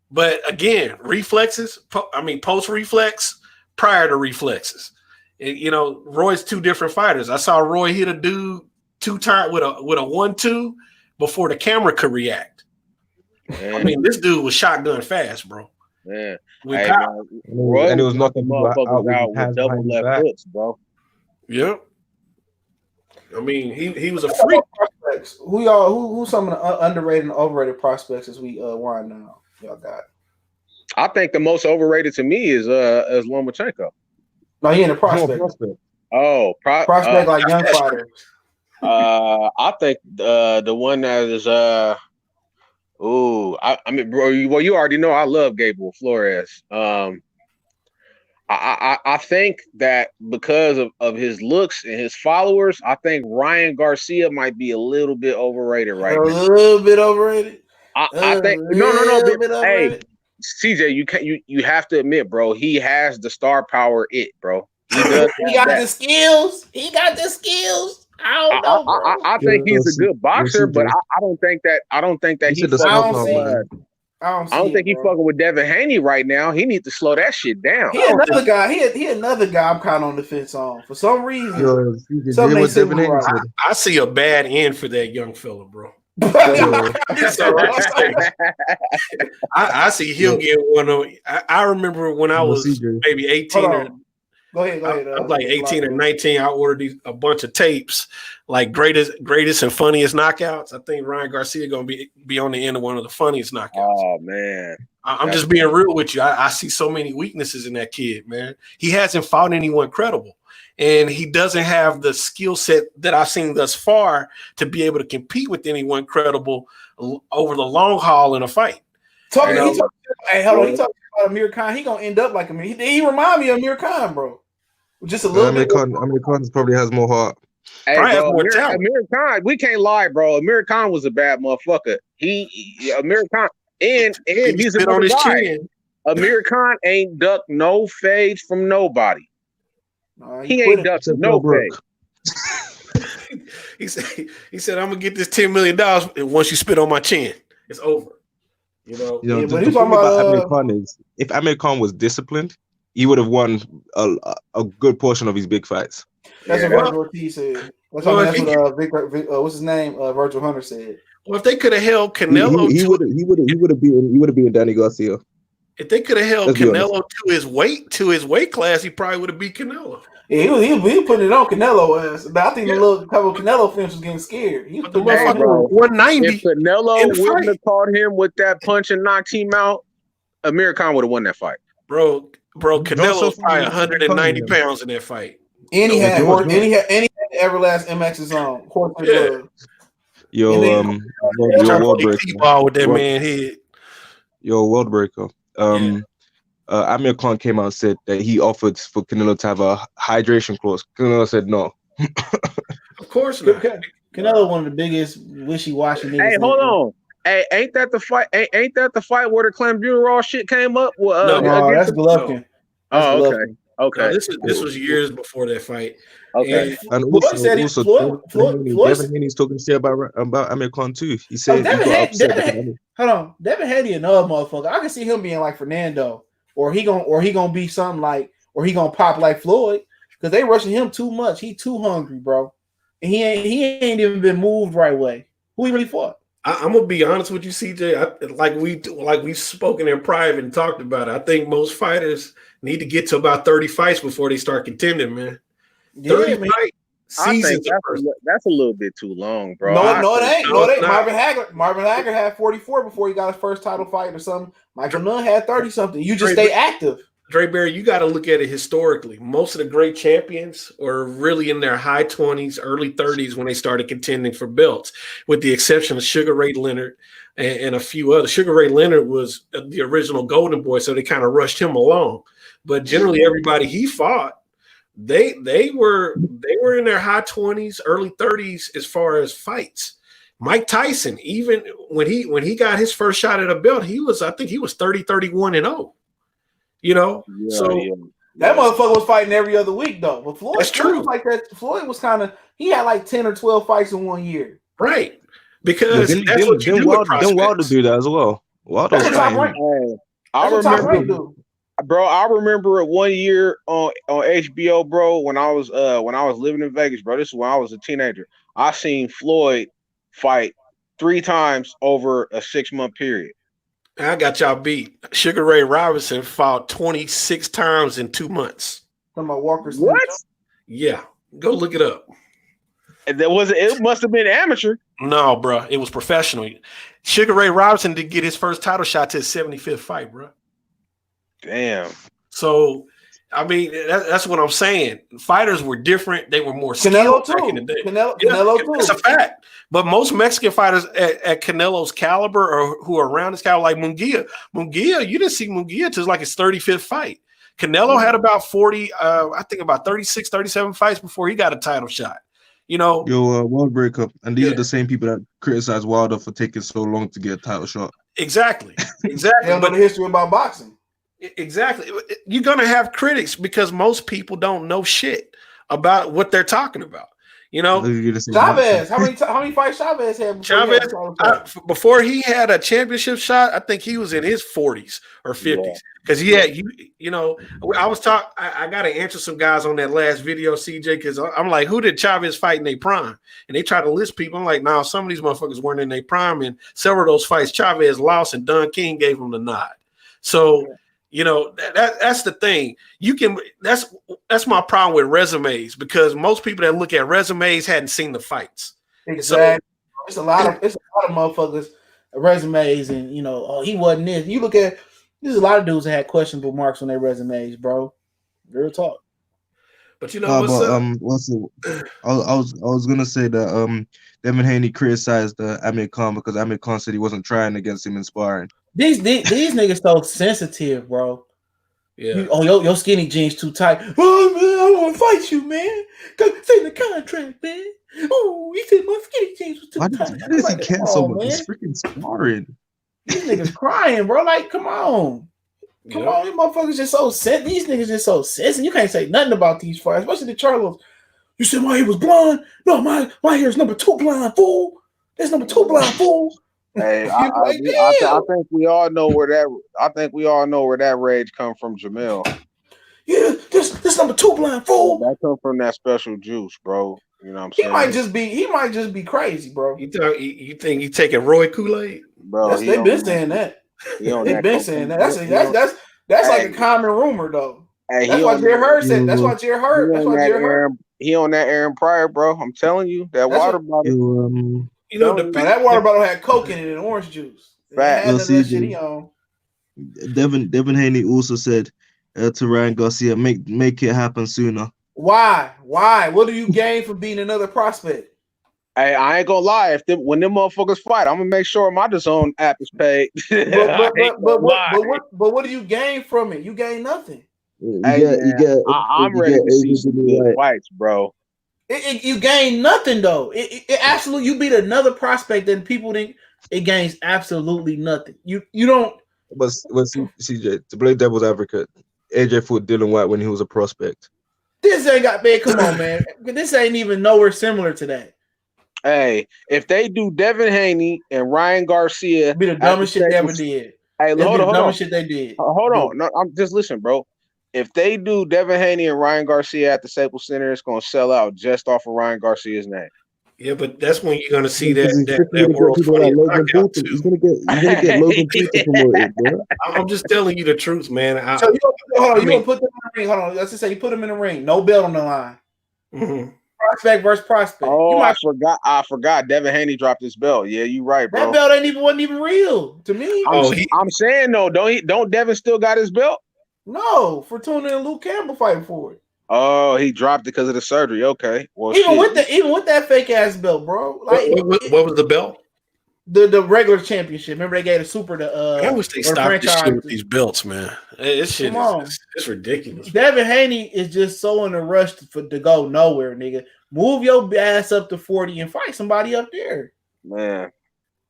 But again, reflexes, post-reflex, prior to reflexes. Roy's 2 different fighters. I saw Roy hit a dude 2 times with a 1-2 before the camera could react. Man. I mean, this dude was shotgun fast, bro. Man, Roy, and it was nothing motherfuckers out with double left hooks, bro. Yep. I mean, he was a freak. Who's some of the underrated and overrated prospects as we wind down? Y'all got. I think the most overrated to me is Lomachenko. No, he ain't a prospect. Prospect like young fighter. I think the one that is I mean, bro. Well, you already know I love Gabriel Flores. I I think that because of his looks and his followers, I think Ryan Garcia might be a little bit overrated right now. A little bit overrated. I think no. Hey, CJ, you have to admit, bro, he has the star power. Bro, he does. He got the skills. He got the skills. I don't know. Bro. I think he's a good boxer, but I don't think that he. I don't think he's fucking with Devin Haney right now. He needs to slow that shit down. He another guy. He another guy I'm kind of on the fence on. For some reason, I see a bad end for that young fella, bro. I see him get one of. I remember when I was maybe 18 or. Go ahead. I'm like 18 or 19. I ordered a bunch of tapes, like greatest and funniest knockouts. I think Ryan Garcia gonna be on the end of one of the funniest knockouts. Oh man, I'm just being real with you. I see so many weaknesses in that kid, man. He hasn't fought anyone credible, and he doesn't have the skill set that I've seen thus far to be able to compete with anyone credible over the long haul in a fight. He talking about Amir Khan. He gonna end up like Amir. He remind me of Amir Khan, bro. Just a little bit. Amir Khan probably has more heart. Hey, bro, Amir Khan, we can't lie, bro. Amir Khan was a bad motherfucker. Amir Khan, and he's a on his chin. Amir Khan ain't ducked no fades from nobody. He ain't ducked no fade. He said, I'm gonna get this $10 million, and once you spit on my chin, it's over. You know the thing about Amir Khan is, if Amir Khan was disciplined, he would have won a good portion of his big fights. That's what Vergil Ortiz said. That's what what's his name? Vergil Hunter said. Well, if they could have held Canelo, he would have beaten Danny Garcia. If they could have held Canelo to his weight class, he probably would have beat Canelo. Yeah, he was putting it on Canelo ass. I think the little couple of Canelo fans was getting scared. He was 190. If Canelo wouldn't have caught him with that punch and knocked him out, Amir Khan would have won that fight. Bro, Canelo's probably 190 pounds in that fight. And he had Everlast MX's on. World breaker. With that man head. World breaker. Amir Khan came out and said that he offered for Canelo to have a hydration clause. Canelo said no. Of course not. Canelo one of the biggest wishy-washy niggas. Hey, hold on. Hey, ain't that the fight? Ain't that the fight where the clenbuterol shit came up? No, that's Golovkin. Oh, okay. Okay. No, this was years before that fight. Okay. And Devin Haney's talking shit about Amir Khan too. He said Devin Haney another motherfucker. I can see him being like Fernando, or he gonna be something like, or he gonna pop like Floyd, because they rushing him too much. He too hungry, bro. And he ain't even been moved right way. Who he really fought? I'm gonna be honest with you, CJ. Like we've spoken in private and talked about it. I think most fighters need to get to about 30 fights before they start contending, man. 30 fight seasons. That's a little bit too long, bro. No, it ain't. Marvin Hagler had 44 before he got his first title fight or something. Michael Nunn had 30 something. You just stay active. Dre Berry, you got to look at it historically. Most of the great champions were really in their high 20s, early 30s when they started contending for belts, with the exception of Sugar Ray Leonard and a few others. Sugar Ray Leonard was the original Golden Boy, so they kind of rushed him along. But generally, everybody he fought, they were in their high 20s, early 30s as far as fights. Mike Tyson, even when he got his first shot at a belt, I think he was 30-31-0. You know, that motherfucker was fighting every other week though. But Floyd, that's true. Was like that. Floyd was he had like 10 or 12 fights in 1 year. Right. Because that's what you do with prospects. Then Wilder do that as well. Wilder was fighting. I remember it 1 year on HBO, bro, when I was living in Vegas, bro. This is when I was a teenager. I seen Floyd fight 3 times over a 6-month period. I got y'all beat. Sugar Ray Robinson fought 26 times in 2 months. From my Walker's. What? Yeah. Go look it up. It must have been amateur. No, bro. It was professional. Sugar Ray Robinson did get his first title shot to his 75th fight, bro. Damn. So, I mean, that's what I'm saying. Fighters were different. They were more skilled back in the day. Canelo too. That's a fact. But most Mexican fighters at Canelo's caliber or who are around this caliber, like Munguia, you didn't see Munguia till like his 35th fight. Canelo had about 40, I think about 36, 37 fights before he got a title shot. You know, World Breakup, and these are the same people that criticize Wilder for taking so long to get a title shot. Exactly. They don't know the history about boxing. Exactly. You're gonna have critics because most people don't know shit about what they're talking about. You know, Chavez. How many fights Chavez had? Before he had a championship shot, I think he was in his 40s or 50s because he had you know. I was I got to answer some guys on that last video, CJ, because I'm like, who did Chavez fight in their prime? And they try to list people. I'm like, no, some of these motherfuckers weren't in their prime, and several of those fights Chavez lost, and Don King gave him the nod. So. You know, that's the thing. That's my problem with resumes because most people that look at resumes hadn't seen the fights. Exactly. So, it's a lot of motherfuckers resumes, and you know, oh, he wasn't this. You look at there's a lot of dudes that had questionable marks on their resumes, bro. Real talk. But you know what's up? I was gonna say that Devin Haney criticized Amir Khan because Amir Khan said he wasn't trying against him in sparring. These niggas so sensitive, bro. Yeah. Your skinny jeans too tight. Oh man, I don't want to fight you, man. It's in the contract, man. Oh, he said my skinny jeans was too tight. Why does he care so much? He's freaking sparring. These niggas crying, bro. Like, come on. Come on, these motherfuckers just so sensitive. These niggas just so sensitive. You can't say nothing about these fights, especially the Charlos. You said my hair was blonde. No, my hair is number 2 blonde, fool. That's number 2 blonde, fool. Hey, I think we all know where that rage come from, Jamil. Yeah, this number 2 blind fool. That come from that special juice, bro. You know what I'm saying? He might just be crazy, bro. You think he taking Roy Kool-Aid? Bro, they've been saying that. They've been saying that. That's like a common rumor, though. Hey, that's what Jared Hurd said. That's what Jared Hurd. That's what Jared Hurd. He on that Aaron Pryor, bro. I'm telling you, that water bottle. You know, that water bottle had coke in it and orange juice. Devin Haney also said to Ryan Garcia, make it happen sooner. Why? What do you gain from being another prospect? Hey, I ain't gonna lie. When them motherfuckers fight, I'm gonna make sure my DAZN app is paid. but what do you gain from it? You gain nothing. I'm ready to see some good fights, bro. You gain nothing though. It absolutely, you beat another prospect and people think it gains absolutely nothing. You don't. But CJ, to play devil's advocate, AJ fought Dylan White when he was a prospect. This ain't got man. Come on, man. This ain't even nowhere similar to that. Hey, if they do Devin Haney and Ryan Garcia, be the dumbest shit they ever did. Hey, hold on. Shit they did. Hold on. No, I'm just listen, bro. If they do Devin Haney and Ryan Garcia at the Staples Center, it's gonna sell out just off of Ryan Garcia's name. Yeah, but that's when you're gonna see that world's funniest knockout too. He's gonna get Logan Paul to promote it, bro. I'm just telling you the truth, man. So you gonna put them in the ring? Hold on, let's just say you put them in the ring, no belt on the line. Mm-hmm. Prospect versus prospect. Oh, I forgot. Devin Haney dropped his belt. Yeah, you right, bro. That belt wasn't even real to me. I'm saying though, don't Devin still got his belt? No, Fortuna and Luke Campbell fighting for it. Oh, he dropped it because of the surgery. Okay, well, even with that fake ass belt, bro. Like, what was the belt? The regular championship. Remember they gave the super to. I wish they stopped this shit with these belts, man. This shit it's ridiculous. Devin Haney is just so in a rush to go nowhere, nigga. Move your ass up to 40 and fight somebody up there, man.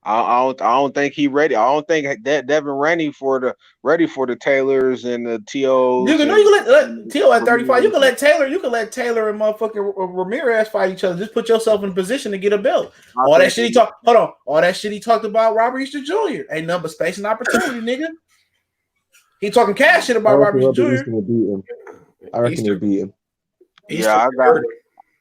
I don't think he ready. I don't think that Devin ready for the Taylors and the TOs. You can let T.O. at 35. You can let Taylor and motherfucking Ramirez fight each other. Just put yourself in a position to get a belt. All that shit he talked about Robert Easter Jr. Ain't nothing but space and opportunity, nigga. He talking cash shit about Robert Easter Jr. I reckon he'll beat him. Yeah,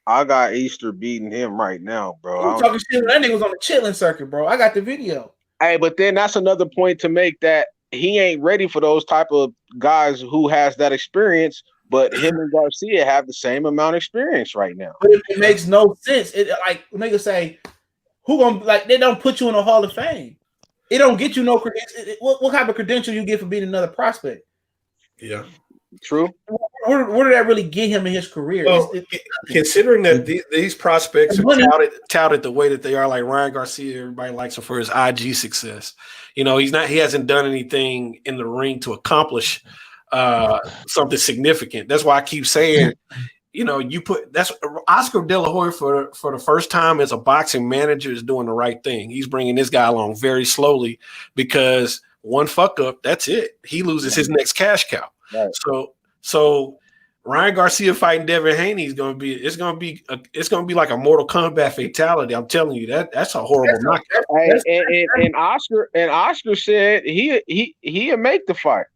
I got Easter beating him right now, bro. I'm talking shit. That nigga was on the chitlin circuit, bro. I got the video. Hey, but then that's another point to make that he ain't ready for those type of guys who has that experience. But him and Garcia have the same amount of experience right now. But it makes no sense. It like niggas say, who gonna like? They don't put you in a Hall of Fame. It don't get you no credential. What type of credential you get for being another prospect? Yeah. True. Where did that really get him in his career? Well, considering that these prospects are touted the way that they are, like Ryan Garcia, everybody likes him for his IG success. You know, he hasn't done anything in the ring to accomplish something significant. That's why I keep saying, you know, that's Oscar De La Hoya for the first time as a boxing manager is doing the right thing. He's bringing this guy along very slowly because one fuck up, that's it. He loses his next cash cow. Right. So Ryan Garcia fighting Devin Haney is going to be it's going to be like a Mortal Kombat fatality. I'm telling you that's a horrible knockout. And Oscar said he'll make the fight.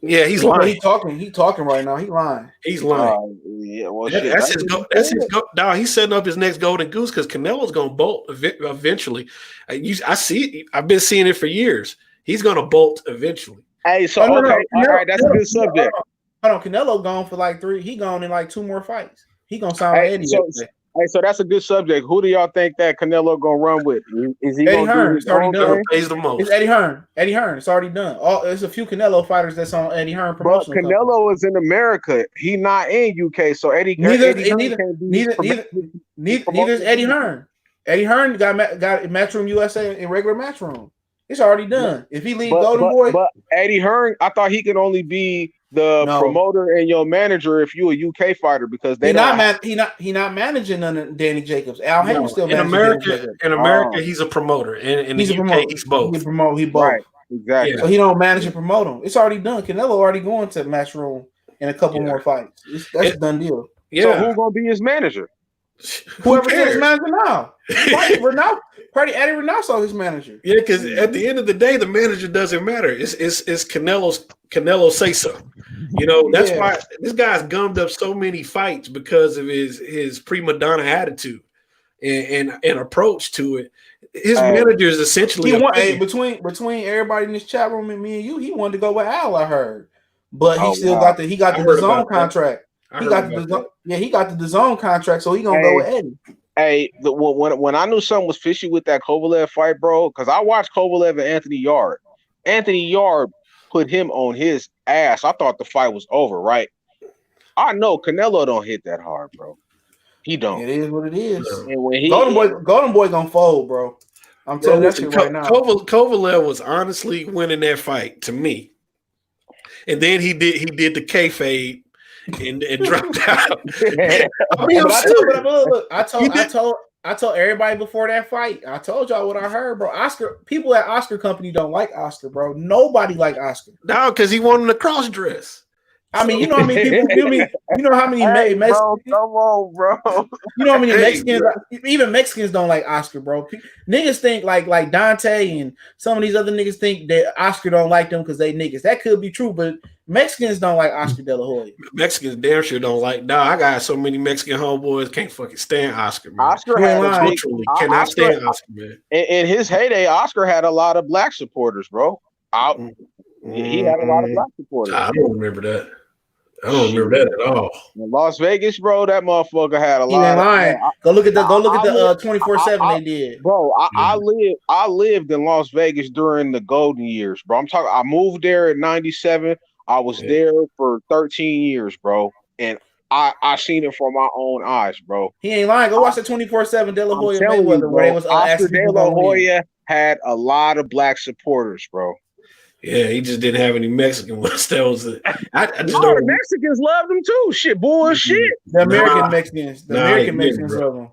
Yeah, he's lying. He talking right now. He's lying. He's lying. Yeah, well, that's his go. Now he's setting up his next golden goose because Canelo's going to bolt eventually. I see it. I've been seeing it for years. He's going to bolt eventually. Hey, so all right, that's a good subject. Hold on, Canelo gone for like 3. He gone in like 2 more fights. He gonna sound like Eddie. So that's a good subject. Who do y'all think that Canelo gonna run with? Is he Eddie Hearn? It's already done. Pays the most. It's Eddie Hearn. Eddie Hearn. It's already done. There's a few Canelo fighters that's on Eddie Hearn promotional. But Canelo is in America. He not in UK. So neither is Eddie Hearn. Eddie Hearn got Matchroom USA in regular Matchroom. It's already done. If he leaves Golden Boy, but Eddie Hearn, I thought he could only be the promoter and your manager if you a UK fighter because he not managing none of Danny Jacobs. Al Haymon still in America. In America, he's a promoter, and in the UK, he's both. He both. Right, exactly. Yeah. So he don't manage and promote him. It's already done. Canelo already going to Matchroom in a couple more fights. That's a done deal. Yeah. So who's gonna be his manager? Whoever's his manager now. Eddie Renato his manager. Yeah, because at the end of the day, the manager doesn't matter. It's Canelo say so. You know, that's why this guy's gummed up so many fights because of his prima donna attitude and approach to it. His manager is essentially between everybody in this chat room and me and you, he wanted to go with Al, I heard. But he got the DAZN contract. He got the DAZN contract, so he gonna go with Eddie. Hey, when I knew something was fishy with that Kovalev fight, bro, because I watched Kovalev and Anthony Yard. Anthony Yard put him on his ass. I thought the fight was over, right? I know Canelo don't hit that hard, bro. He don't. It is what it is. And when Golden Boy gonna fold, bro. I'm telling you that shit right now. Kovalev was honestly winning that fight to me, and then he did the kayfabe. And dropped out. I told everybody before that fight. I told y'all what I heard, bro. People at Oscar Company don't like Oscar, bro. Nobody like Oscar. No, because he wanted to cross dress. I mean, you know how many people feel me? You know how many Mexicans? Come on, bro. You know how many Mexicans? Even Mexicans don't like Oscar, bro. Niggas think like Dante and some of these other niggas think that Oscar don't like them because they niggas. That could be true, but Mexicans don't like Oscar De La Hoya. Mexicans damn sure don't like. Nah, I got so many Mexican homeboys can't fucking stand Oscar, man. Oscar cannot stand Oscar, man. In his heyday, Oscar had a lot of black supporters, bro. He had a lot of black supporters. I don't remember that. I don't remember that at all. In Las Vegas, bro, that motherfucker had a lot. He ain't lying. Go look at the 24/7 they did, bro. I lived in Las Vegas during the golden years, bro. I moved there in '97. I was there for 13 years, bro, and I seen it from my own eyes, bro. He ain't lying. Go watch the 24/7 De La Hoya Mayweather, where it was Oscar De La Hoya had a lot of black supporters, bro. Yeah, he just didn't have any Mexican ones. That was it. The Mexicans loved him too. Shit, bullshit. The American Mexicans. The American Mexicans love him.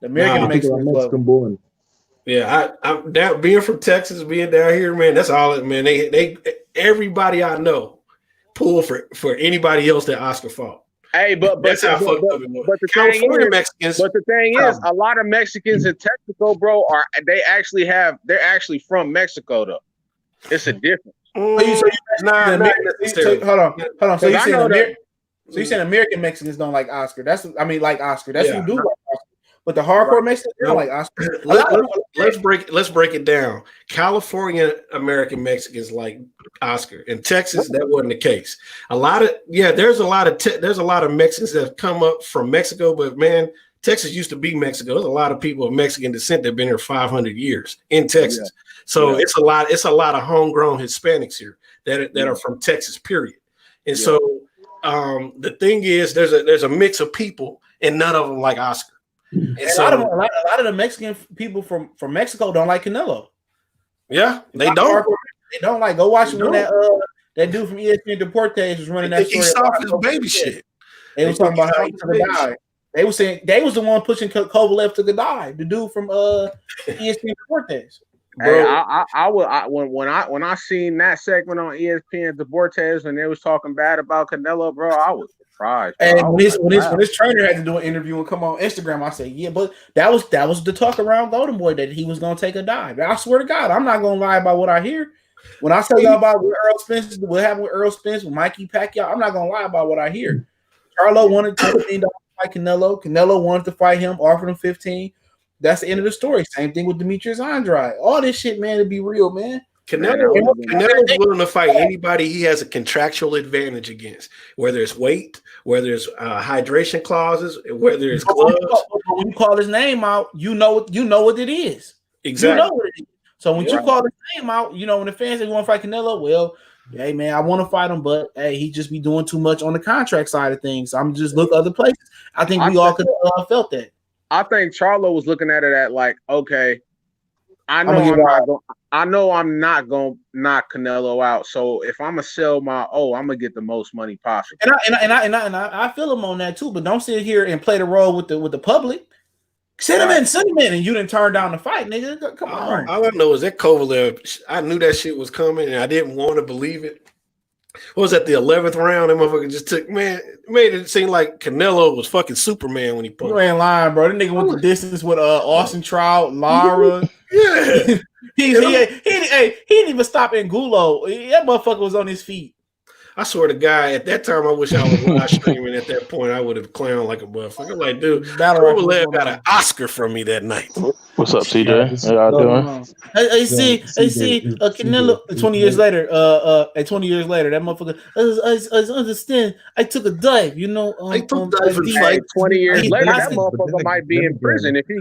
The American Mexicans love him. Born. Yeah, I'm down, being from Texas, being down here, man. That's all it, man. They everybody I know pull for anybody else that Oscar fought. Hey, but that's how fucked up it was. But the thing is, a lot of Mexicans in Texaco, bro, they're actually from Mexico though. It's a difference. Hold on. So you saying American Mexicans don't like Oscar? Like Oscar. That's who do like Oscar. But the hardcore Mexicans don't like Oscar. Let's break it down. California American Mexicans like Oscar. In Texas, that wasn't the case. There's a lot of Mexicans that have come up from Mexico, but man, Texas used to be Mexico. There's a lot of people of Mexican descent that have been here 500 years in Texas. Yeah. So it's a lot of homegrown Hispanics here that are from Texas, period. And so the thing is, there's a mix of people, and none of them like Oscar. And so, a lot of the Mexican people from Mexico don't like Canelo. Yeah, they don't. They don't like. Go watch when That dude from ESPN Deportes was running that story. He's off his baby shit. They was talking about how he took a dive. They were saying they was the one pushing Kovalev to the dive. The dude from ESPN Deportes. Hey, when I seen that segment on ESPN Deportes and they was talking bad about Canelo, bro, I was surprised. And when his trainer had to do an interview and come on Instagram, I said, yeah, but that was the talk around Golden Boy that he was gonna take a dive. I swear to God, I'm not gonna lie about what I hear. When I tell y'all about what happened with Errol Spence, with Mikey Pacquiao, I'm not gonna lie about what I hear. Charlo wanted $2 million to fight Canelo. Canelo wanted to fight him, offered him 15. That's the end of the story. Same thing with Demetrius Andrade. All this shit, man, to be real, man. Canelo's willing to fight anybody he has a contractual advantage against, whether it's weight, whether it's hydration clauses, whether it's gloves. When you call his name out, you know what it is. Exactly. You know what it is. So when you call his name out, when the fans say you want to fight Canelo, well, hey man, I want to fight him, but hey, he just be doing too much on the contract side of things. I'm just look other places. I think we all could have felt that. I think Charlo was looking at it at like, okay, I know I'm not gonna knock Canelo out. So if I'm gonna sell I'm gonna get the most money possible. And I feel him on that too. But don't sit here and play the role with the public. Send him in, and you didn't turn down the fight, nigga. Come on. All I know is that Kovalev. I knew that shit was coming, and I didn't want to believe it. What was that, the 11th round? That motherfucker just took, man, it made it seem like Canelo was fucking Superman when he punched. You ain't lying, bro. That nigga went the distance with Austin Trout, Lara. Yeah. he didn't even stop Angulo. That motherfucker was on his feet. I swear to God, at that time, I wish I was live streaming. At that point, I would have clowned like a motherfucker. Like, dude, Kovalev got an Oscar from me that night. What's up, CJ? How y'all doing? I see, Canelo. 20 years later, that motherfucker. I understand. I took a dive. I took dive in fight. 20 years later, that motherfucker might be in prison if he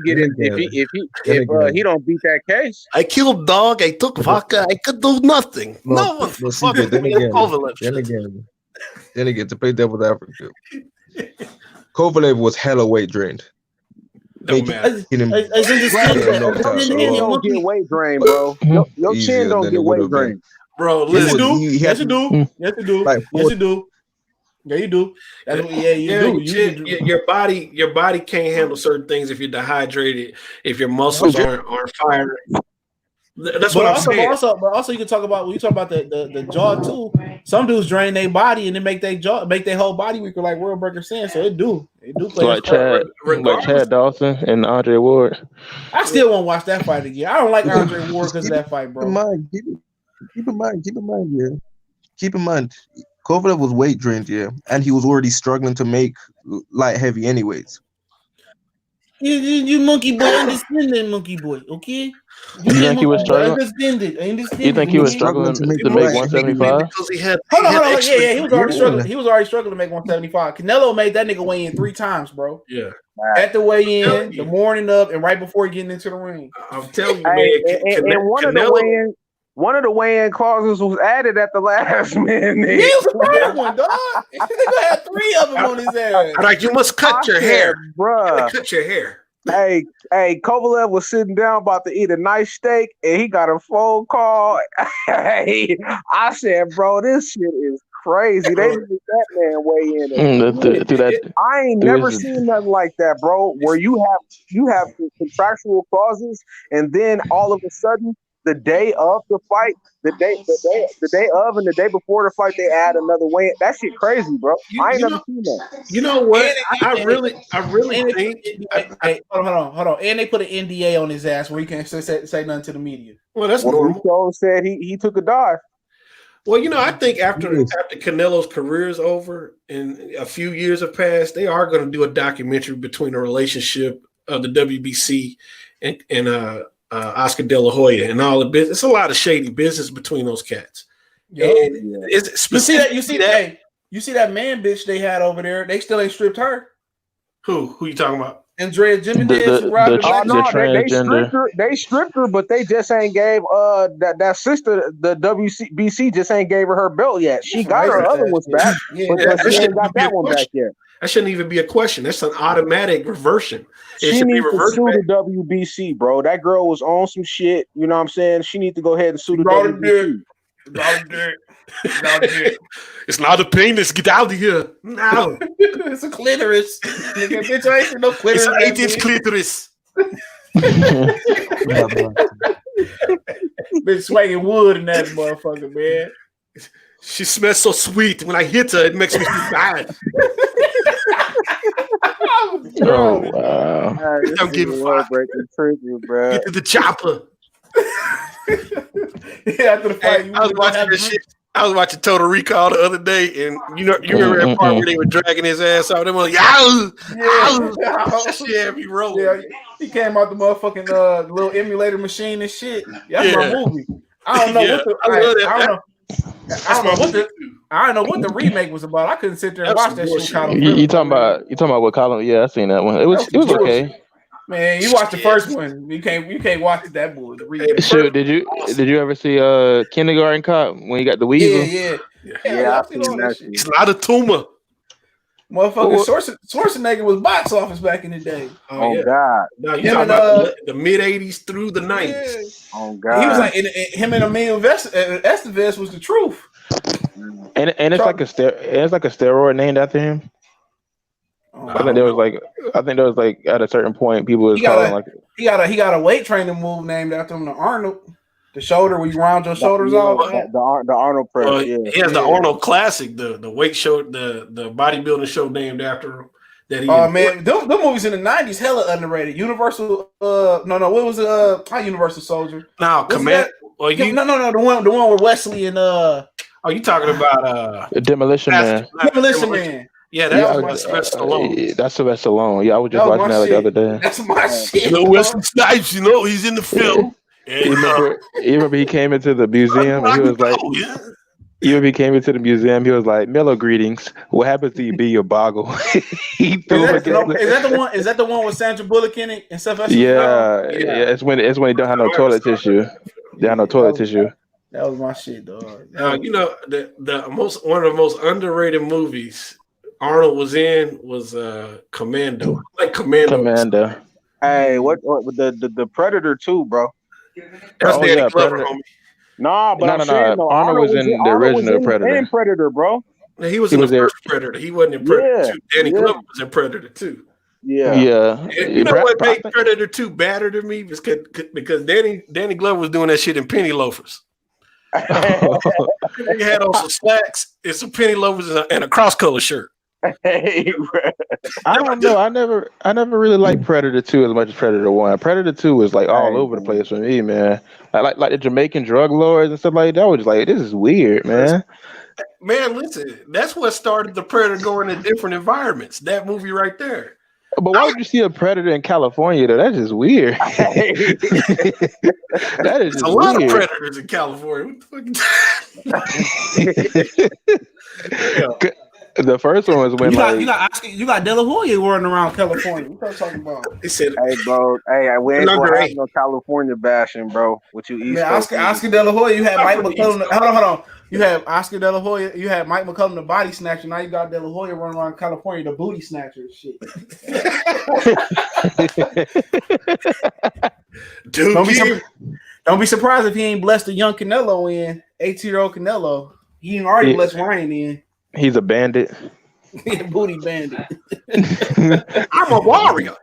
don't beat that case. I killed dog. I took vodka. I could do nothing. Then again, to play devil's advocate, Kovalev was hella weight drained. Don't get weight drained, bro. Your chin don't get weight drained, bro. Listen, yes, you do. Yes, you do. Yes, you do. Yeah, you do. You do. Your body can't handle certain things if you're dehydrated, if your muscles aren't firing. That's what I'm saying. But also, you can talk about when you talk about the jaw too. Some dudes drain their body and then make their whole body weaker, like World Breaker saying. So it do play like Chad Dawson and Andre Ward. I still won't watch that fight again. I don't like Andre Ward because of that fight, bro. Keep in mind, Kovalev was weight drained, and he was already struggling to make light heavy anyways. You monkey boy, understand that, monkey boy, okay? You think he was struggling? You think he was struggling to make 175? Because he had he was already struggling. He was already struggling to make 175. Canelo made that nigga weigh in 3 times, bro. Yeah. At the weigh in, the morning of, and right before getting into the ring. I'm telling you, man. One of the weigh-in clauses was added at the last minute. He was the first one, dog. This nigga had 3 of them on his ass. Like, you must cut your hair, bro. Cut your hair. Hey, Kovalev was sitting down about to eat a nice steak, and he got a phone call. Hey, I said, bro, this shit is crazy. They didn't let that man weigh in. I ain't never seen nothing like that, bro. Where you have contractual clauses, and then all of a sudden, the day of the fight, the day of and the day before the fight, they add another weigh-in. That shit crazy, bro. I ain't never seen that. You know what? I really think. Hey, hold on. And they put an NDA on his ass where he can't say nothing to the media. Well, that's normal. He said he took a dive. Well, I think after Canelo's career is over and a few years have passed, they are going to do a documentary between the relationship of the WBC and Oscar De La Hoya and all the business. It's a lot of shady business between those cats. It's specific. You see that man bitch they had over there. They still ain't stripped her. Who you talking about? Andrea Jimenez. They stripped her, but they just ain't gave that sister, the WBC, just ain't gave her belt yet. She got her other ones back, but she ain't got that one back yet. That shouldn't even be a question. That's an automatic reversion. She needs to sue the WBC, bro. That girl was on some shit. You know what I'm saying? She needs to go ahead and sue the WBC. It's not a penis. Get out of here. No. It's a clitoris. Nigga, bitch, I ain't seen no clitoris. It's an 8-inch clitoris. Bitch swinging wood in that motherfucker, man. She smells so sweet. When I hit her, it makes me feel bad. Oh wow! Don't give a fuck. Get to the chopper. Yeah, after the fight, I was watching this shit. I was watching Total Recall the other day, and you remember that part where they were dragging his ass out. They were like, yeah, he rolled. Yeah, he came out the motherfucking little emulator machine and shit. That's my movie. I don't know I don't know what the remake was about. I couldn't sit there and watch that shit. You talking about what Colin? Yeah, I seen that one. It was okay. Man, you watched the first one. You can't watch that boy. Sure. Did you ever see Kindergarten Cop when he got the weasel? Yeah. I've seen that shit. It's not a tumor. Motherfucker, Schwarzenegger was box office back in the day. Oh God! No, you talking about the mid '80s through the '90s. Yeah. Oh God! He was like him and Emilio Estevez was the truth. And it's like a steroid named after him. I think there was like at a certain point people was calling like he got a weight training move named after him, the Arnold, the shoulder where you round your shoulders off. The Arnold press. He has the Arnold Classic, the weight show, the bodybuilding show named after him. Man, those movies in the '90s hella underrated. Universal, what was not Universal Soldier? No, Command. No, the one with Wesley and Oh, you talking about Demolition Man? Demolition Man. Yeah, that was Sylvester Stallone. That's Sylvester Stallone. Yeah, I was just watching that like the other day. That's my shit. Wesley Snipes, he's in the film. You remember he came into the museum and he was like, he came into the museum. He was like, "Mellow greetings. What happens to you be your boggle?" Is that the one with Sandra Bullock in it and Sylvester? Yeah. It's when he don't have no toilet tissue. They have no toilet tissue. That was my shit, dog. One of the most underrated movies Arnold was in was Commando. Like Commando. Hey, what the Predator 2, bro? That's Danny Glover, homie. No. Arnold was in the original Predator. And Predator, bro. He was in the first Predator. He wasn't in Predator 2. Danny Glover was in Predator 2. Yeah. And you know what made Predator 2 better to me? Because Danny Glover was doing that shit in penny loafers. He had on some slacks and some penny loafers and a cross color shirt. Hey, I don't know. I never really liked Predator 2 as much as Predator 1. Predator 2 was like all over the place for me, man. Like the Jamaican drug lords and stuff like that. I was just like, this is weird, man. Man, listen, that's what started the Predator going to different environments. That movie right there. But why would you see a Predator in California though? That's just weird. That is just a lot of predators in California. What the fuck? The first one was when you got De La Hoya running around California. What are you talking about? He said, "Hey, bro, we ain't gonna have no California bashing, bro. With you, East Coast Oscar De La Hoya, you had Mike McCullum. Hold on. You have Oscar De La Hoya. You had Mike McCullum, the body snatcher. Now you got De La Hoya running around California, the booty snatcher and shit. Dude, don't be surprised if he ain't blessed a young Canelo in 18-year-old Canelo. He ain't already blessed Ryan in. He's a bandit. He's a booty bandit. I'm a warrior.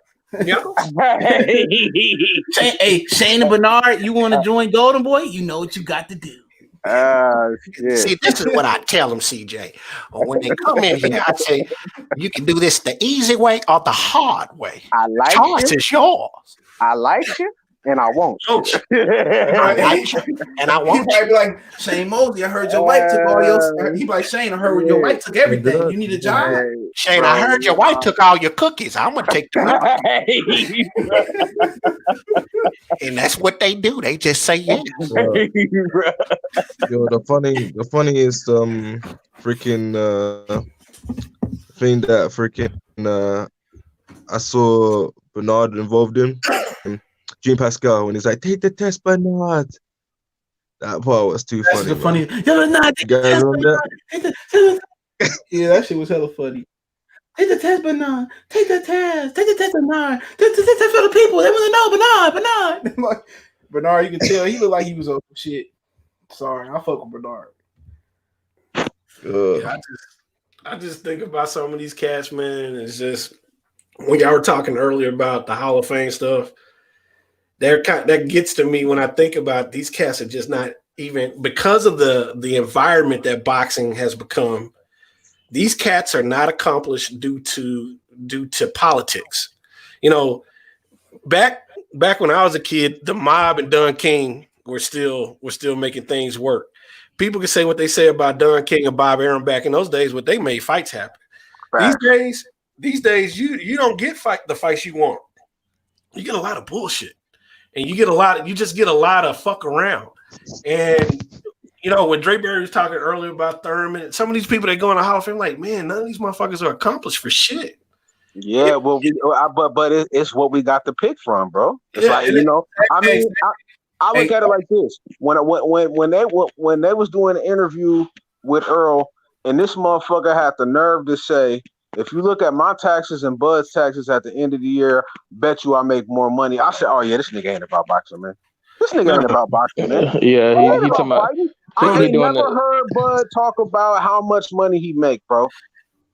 Yeah. Hey, Shane and Bernard, you want to join Golden Boy? You know what you got to do. See, this is what I tell them, CJ. When they come in here, I say, you can do this the easy way or the hard way. I like choice you. Is yours. I like you, and I won't. I like you, and I won't. He might be like, Shane Mosley, I heard your wife took all your. He be like, Shane, I heard your wife took everything. You need a job. Shane, I heard your wife took all your cookies. I'm gonna take them. And that's what they do. They just say yes. Yo, the funniest freaking thing that freaking I saw Bernard involved in Jean Pascal when he's like, "Take the test, Bernard." That part was too funny. That's funny. You guys remember that? Yeah, that shit was hella funny. Take the test, Bernard. Take the test. Take the test, Bernard. Take the test for the people. They want to know, Bernard. Bernard, you can tell he looked like he was on shit. Sorry, I fuck with Bernard. Yeah, I just think about some of these cats, man. It's just when y'all were talking earlier about the Hall of Fame stuff. That gets to me when I think about these cats are just not even because of the environment that boxing has become. These cats are not accomplished due to politics. You know, back when I was a kid, the Mob and Don King were still making things work. People can say what they say about Don King and Bob Arum back in those days, but they made fights happen. Right. These days, you don't get the fights you want. You get a lot of bullshit, and you just get a lot of fuck around. And you know, when Dre Berry was talking earlier about Thurman, some of these people that go in the Hall of Fame, like, man, none of these motherfuckers are accomplished for shit. Yeah, well, but it's what we got to pick from, bro. It's like, you know, I mean, I look at it like this: when they was doing an interview with Errol, and this motherfucker had the nerve to say, if you look at my taxes and Bud's taxes at the end of the year, bet you I make more money. I said, oh yeah, this nigga ain't about boxing, man. This nigga ain't about boxing, man. Yeah, he talking about. I ain't never heard Bud talk about how much money he make, bro.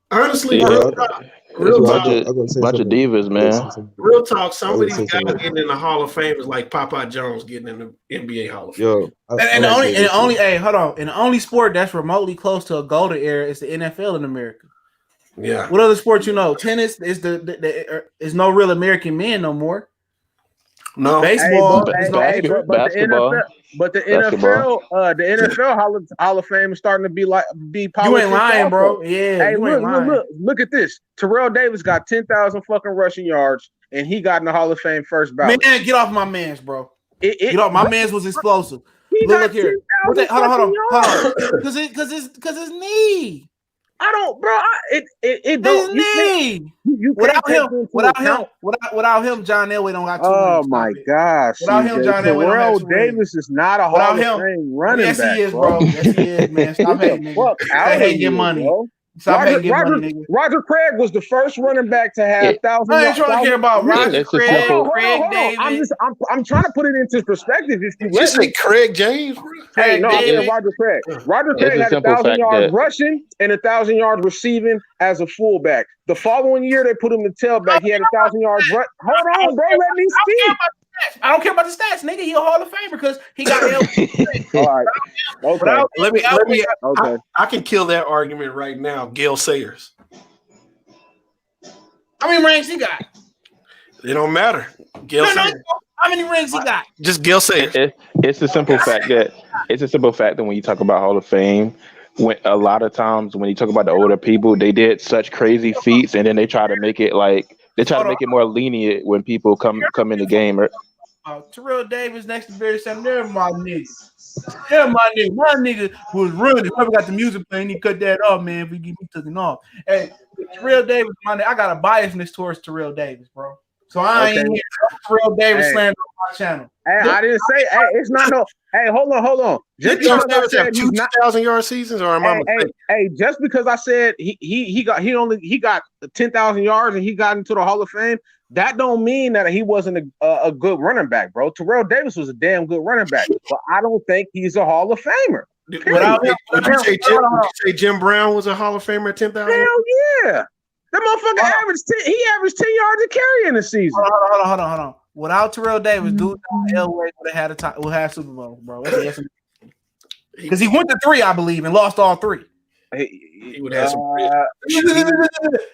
Honestly, real talk, bunch of divas, man. Real talk. Some of these guys getting in the Hall of Fame is like Papa Jones getting in the NBA Hall of Fame. The only sport that's remotely close to a golden era is the NFL in America. Yeah. What other sports you know? Tennis is is no real American men no more. No. Baseball, basketball. But the NFL Hall of Fame is starting to be politics. You ain't lying, bro. Yeah. Hey, look at this. Terrell Davis got 10,000 fucking rushing yards, and he got in the Hall of Fame first ballot. Man, get off my man's, bro. My man's was explosive. Look here. Hold on. Because his knee. I don't, bro. It don't. Without him, John Elway don't got too Oh my gosh! Without him, John Elway Terrell Davis is not a Hall of Fame running back. Yes, he is, bro. Yes, he is, man. Stop hating, nigga. Stop hating your money. Roger Craig was the first running back to have 1,000. I ain't trying to care about Roger Craig. Davis. I'm trying to put it into perspective. If you just say Craig James, bro. Hey, no, Roger Craig. Roger Craig had 1,000 yards rushing and 1,000 yards receiving as a fullback. The following year, they put him to tailback. He had 1,000 yards. Hold on, bro. Let me speak. I don't care about the stats, nigga. He a Hall of Famer because he got help. All right. Okay. Let me. Okay. I can kill that argument right now. Gale Sayers. How many rings he got? It don't matter. Gale Sayers. How many rings he got? Just Gale Sayers. It's a simple fact that when you talk about Hall of Fame, when a lot of times when you talk about the older people, they did such crazy feats, and then they try to make it like. They try to make it more lenient when people come in the game. Terrell Davis next to Barry Sanders. They're my nigga. They're my nigga. My nigga was running. Whoever got the music playing, he cut that off, man. If we get me taken off. Hey, Terrell Davis, my nigga. I got a biasness towards Terrell Davis, bro. So I ain't here. Terrell Davis slander on my channel. Hey, I didn't say. Hey, it's not no. Hey, hold on. Just because I said 2,000 yard seasons, or am I mistaken? Hey, just because I said he got 10,000 yards and he got into the Hall of Fame, that don't mean that he wasn't a good running back, bro. Terrell Davis was a damn good running back, but I don't think he's a Hall of Famer. Would you say Jim Brown was a Hall of Famer at 10,000? Hell yeah. That motherfucker averaged 10 yards a carry in the season. Hold on. Without Terrell Davis, dude, Elway would have had Super Bowl, bro. Because he went to 3, I believe, and lost all 3. He would have some.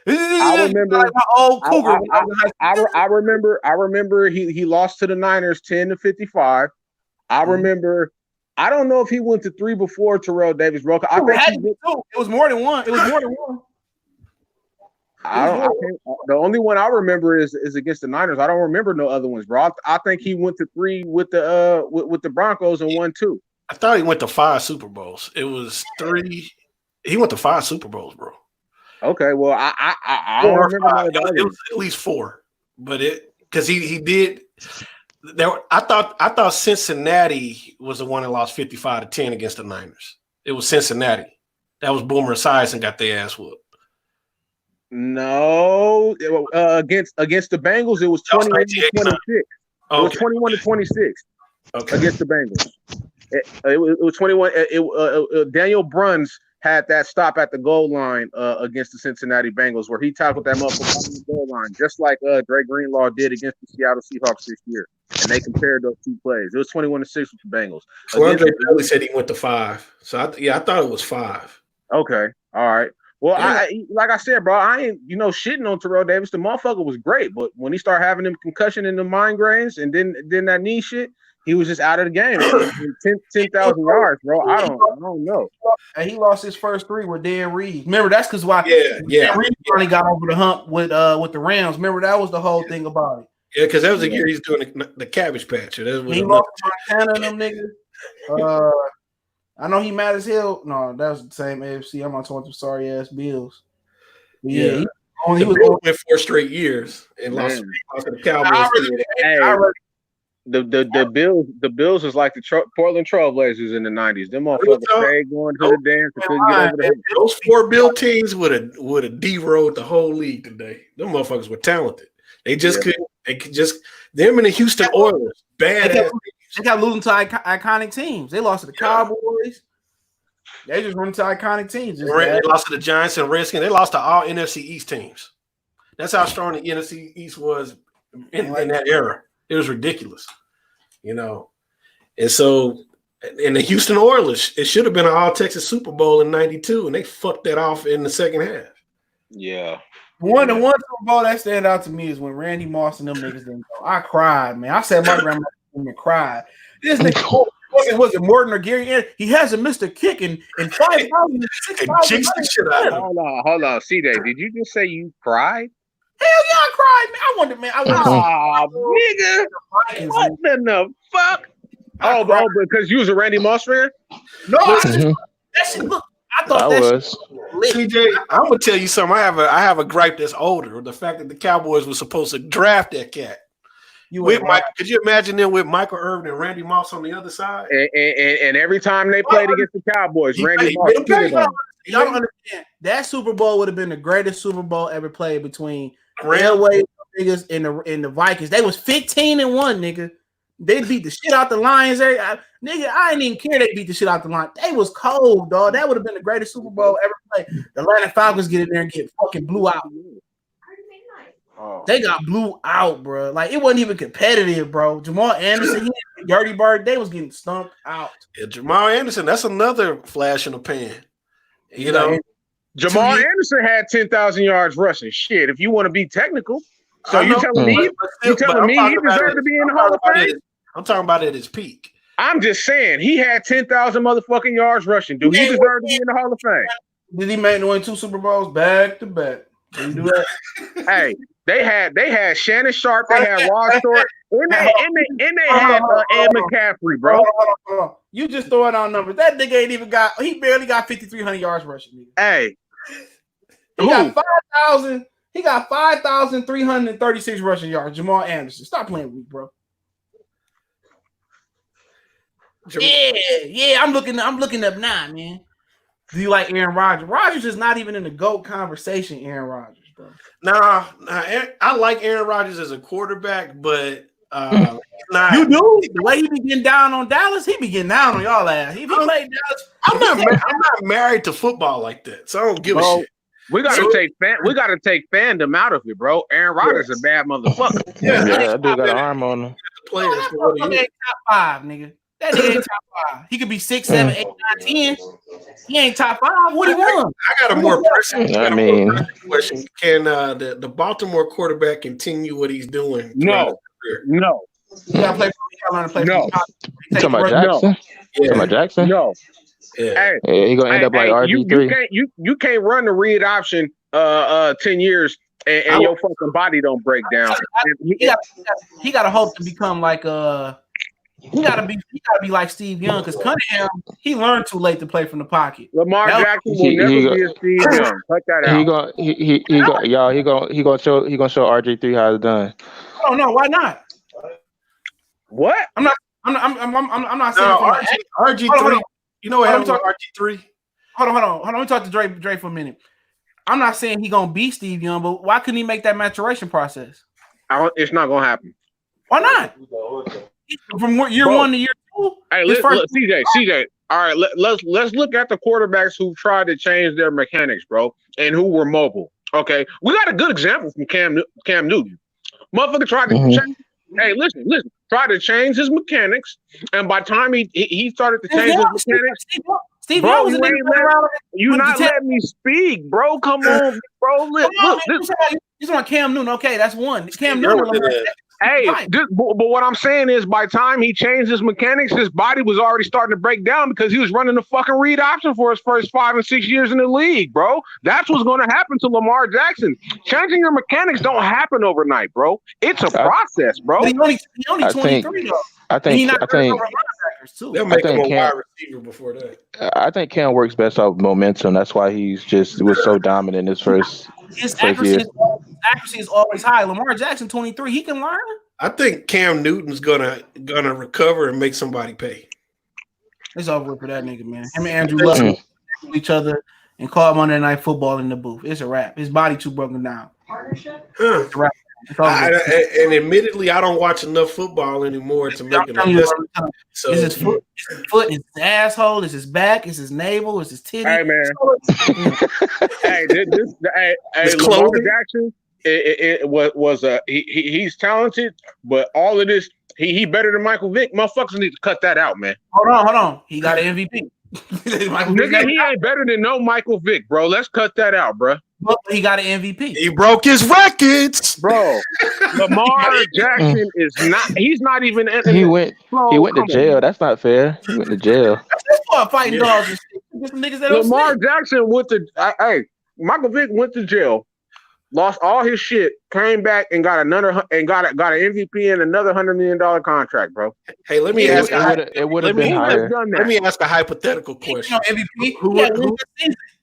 I remember. Like my old Cougar. I remember he lost to the Niners 10-55. I remember. I don't know if he went to 3 before Terrell Davis broke. I think it was more than one. The only one I remember is against the Niners. I don't remember no other ones, bro. I think he went to 3 with the Broncos and 1 2. I thought he went to 5 Super Bowls. It was 3. He went to 5 Super Bowls, bro. Okay, well, I don't remember. It was at least 4, but because he did. I thought Cincinnati was the one that lost 55-10 against the Niners. It was Cincinnati. That was Boomer Esiason got their ass whooped. No, against the Bengals, it was 21-26. It was 21-26 against the Bengals. It was 21. Daniel Bruns had that stop at the goal line against the Cincinnati Bengals, where he tackled that motherfucker on the goal line, just like Dre Greenlaw did against the Seattle Seahawks this year. And they compared those two plays. It was 21-6 with the Bengals. Well, Andre Bailey said he went to 5. So I thought it was 5. Okay, all right. Well, yeah. Like I said, bro, I ain't shitting on Terrell Davis. The motherfucker was great, but when he started having them concussion and the migraines, and then that knee shit, he was just out of the game. 10,000 yards, bro. I don't know. And he lost his first 3 with Dan Reed. Remember, that's because why Dan Reed finally got over the hump with the Rams. Remember, that was the whole thing about it. Yeah, because that was the year he's doing the Cabbage Patch. He lost Montana and them niggas. I know he mad as hell. No, that was the same AFC. I'm not talking to sorry ass Bills. But yeah, he was going 4 straight years and lost to the Cowboys. The Bills was like the Portland Trailblazers in the 90s. Them motherfuckers stayed going to the dance and couldn't get over the hoop. Those 4 Bill teams would have D-rolled the whole league today. Them motherfuckers were talented. They just couldn't. They could just them and the Houston Oilers. Bad. They kept losing to iconic teams. They lost to the Cowboys. They just went to iconic teams. They lost to the Giants and Redskins. They lost to all NFC East teams. That's how strong the NFC East was in that era. It was ridiculous, And so, in the Houston Oilers, it should have been an All-Texas Super Bowl in '92, and they fucked that off in the second half. Yeah. The one Super Bowl that stand out to me is when Randy Moss and them niggas didn't go. I cried, man. I said my grandma and cried. This nigga was it Morton or Gary? He hasn't missed a kick in 5,000. Hold on, CJ. Did you just say you cried? Hell yeah, I cried, man. I wanted, man. Nigga, what the fuck? Oh, bro, because you was a Randy Moss fan? No, that shit. Look, I thought that was. CJ, I'm gonna tell you something. I have a gripe that's older. The fact that the Cowboys were supposed to draft that cat. Could you imagine them with Michael Irvin and Randy Moss on the other side? And every time they played against the Cowboys, Randy Moss. Y'all don't understand. That Super Bowl would have been the greatest Super Bowl ever played between Railway niggas and the Vikings. They was 15-1, nigga. They beat the shit out the Lions. I didn't even care they beat the shit out the Lions. They was cold, dog. That would have been the greatest Super Bowl ever played. The Atlanta Falcons get in there and get fucking blew out. They got blew out, bro. Like, it wasn't even competitive, bro. Jamal Anderson, Dirty Bird, they was getting stumped out. Yeah, Jamal Anderson, that's another flash in the pan. Jamal Anderson had 10,000 yards rushing. Shit, if you want to be technical. So you telling me he deserved to be in the Hall of Fame? I'm talking about at his peak. I'm just saying, he had 10,000 motherfucking yards rushing. Do he deserve to be in the Hall of Fame? Did he win 2 Super Bowls back to back? Did he do that? Hey, they had Shannon Sharp, they had Rod Stewart, and they had Ed McCaffrey, bro. Hold on. You just throwing out numbers. That nigga he barely got 5,300 yards rushing. Hey, he got 5,000. He got 5,336 rushing yards. Jamal Anderson, stop playing with me, bro. Yeah. I'm looking up now, man. Do you like Aaron Rodgers? Rodgers is not even in the GOAT conversation. Aaron Rodgers, bro. Nah. I like Aaron Rodgers as a quarterback, but not. You do the way he be getting down on Dallas. He be getting down on y'all ass. He played Dallas. I'm not married to football like that, so I don't give a shit. We gotta take fandom out of it, bro. Aaron Rodgers is a bad motherfucker. Yeah, that dude got an arm on him. That ain't top 5, nigga. That nigga ain't top 5. He could be 6, 7, 8, 9, 10. He ain't top 5. What he won? I got a more personal question. Can the Baltimore quarterback continue what he's doing? No. You gotta play for No. You talking about Jackson? Yeah. Talking about Jackson? No. Yeah. He gonna end up like RG3. You can't run the read option 10 years and your fucking body don't break down. He got to hope to become like he gotta be like Steve Young, because Cunningham, he learned too late to play from the pocket. Lamar Jackson will never be a Steve Young. Cut that out. He gonna show RG3 how it's done. Oh no, why not? What? I'm not saying RG3. You know what happened to RG3? Hold on. Let me talk to Dre for a minute. I'm not saying he gonna be Steve Young, but why couldn't he make that maturation process? It's not gonna happen. Why not? From year 1 to year Hey, look, CJ. All right, let's look at the quarterbacks who tried to change their mechanics, bro, and who were mobile. Okay, we got a good example from Cam Newton. Motherfucker tried to change. Hey, listen. Tried to change his mechanics, and by the time he started to change his mechanics, Steve bro, Young you not letting me speak, bro. Come on, bro. Look, this one Cam Newton. Okay, that's one. Cam Newton. Hey, but what I'm saying is, by the time he changed his mechanics, his body was already starting to break down because he was running the fucking read option for his first 5 and 6 years in the league, bro. That's what's going to happen to Lamar Jackson. Changing your mechanics don't happen overnight, bro. It's a process, bro. He only 23 though. I think they'll make him a wide receiver before that. I think Cam works best off momentum. That's why was so dominant in his first year. Accuracy is always high. Lamar Jackson, 23, he can learn. I think Cam Newton's gonna recover and make somebody pay. It's over for that nigga, man. Him and Andrew Luck each other and call Monday Night Football in the booth. It's a wrap. His body too broken down. Partnership. It's a wrap. And admittedly, I don't watch enough football anymore to make it. So is his foot, is his asshole, is his back, is his navel, is his titty? Hey man, Lamar Jackson. He's talented, but all of this, he better than Michael Vick. Motherfuckers need to cut that out, man. Hold on. He got an MVP. Nigga, he ain't better than no Michael Vick, bro. Let's cut that out, bro. But he got an MVP. He broke his records, bro. Lamar Jackson is not. He's not even. He went to jail. That's not fair. He went to jail. That's why fighting dogs and shit. Lamar Jackson went to. Michael Vick went to jail, lost all his shit, came back and got an MVP and another $100 million contract, bro. Hey, let me ask. It would have been higher. Let me ask a hypothetical question. MVP.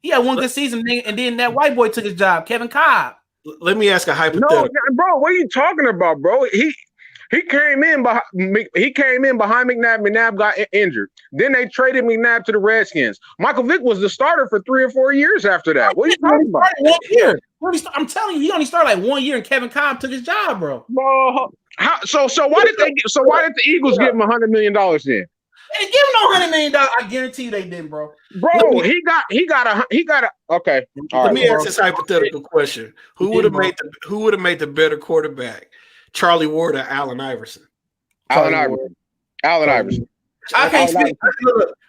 He had one good season, and then that white boy took his job, Kevin Cobb. Let me ask a hypothetical. No, bro, what are you talking about, bro? He came in behind McNabb. McNabb got injured. Then they traded McNabb to the Redskins. Michael Vick was the starter for 3 or 4 years after that. What are you talking about? 1 year. I'm telling you, he only started like 1 year, and Kevin Cobb took his job, bro. So why did the Eagles give him $100 million then? They didn't give him no $100 million. I guarantee you they didn't, bro. Bro, he got a okay. Let me ask this hypothetical question: Who would have made the better quarterback, Charlie Ward or Allen Iverson? Allen Iverson.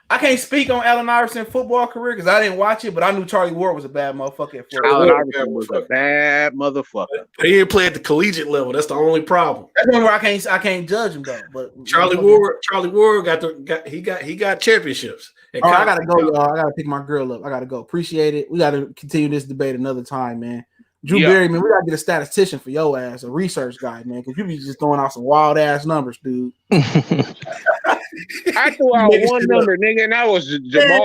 I can't speak on Allen Iverson's football career because I didn't watch it, but I knew Charlie Ward was a bad motherfucker. Allen Iverson was a bad motherfucker. But he didn't play at the collegiate level. That's the only problem. That's one where I can't judge him though. But Charlie Ward got championships. Oh, I gotta go, y'all. I gotta pick my girl up. I gotta go. Appreciate it. We gotta continue this debate another time, man. Drew Berry, man, we gotta get a statistician for your ass, a research guy, man, because you be just throwing out some wild ass numbers, dude. I threw out one number, nigga, and that was Jamal.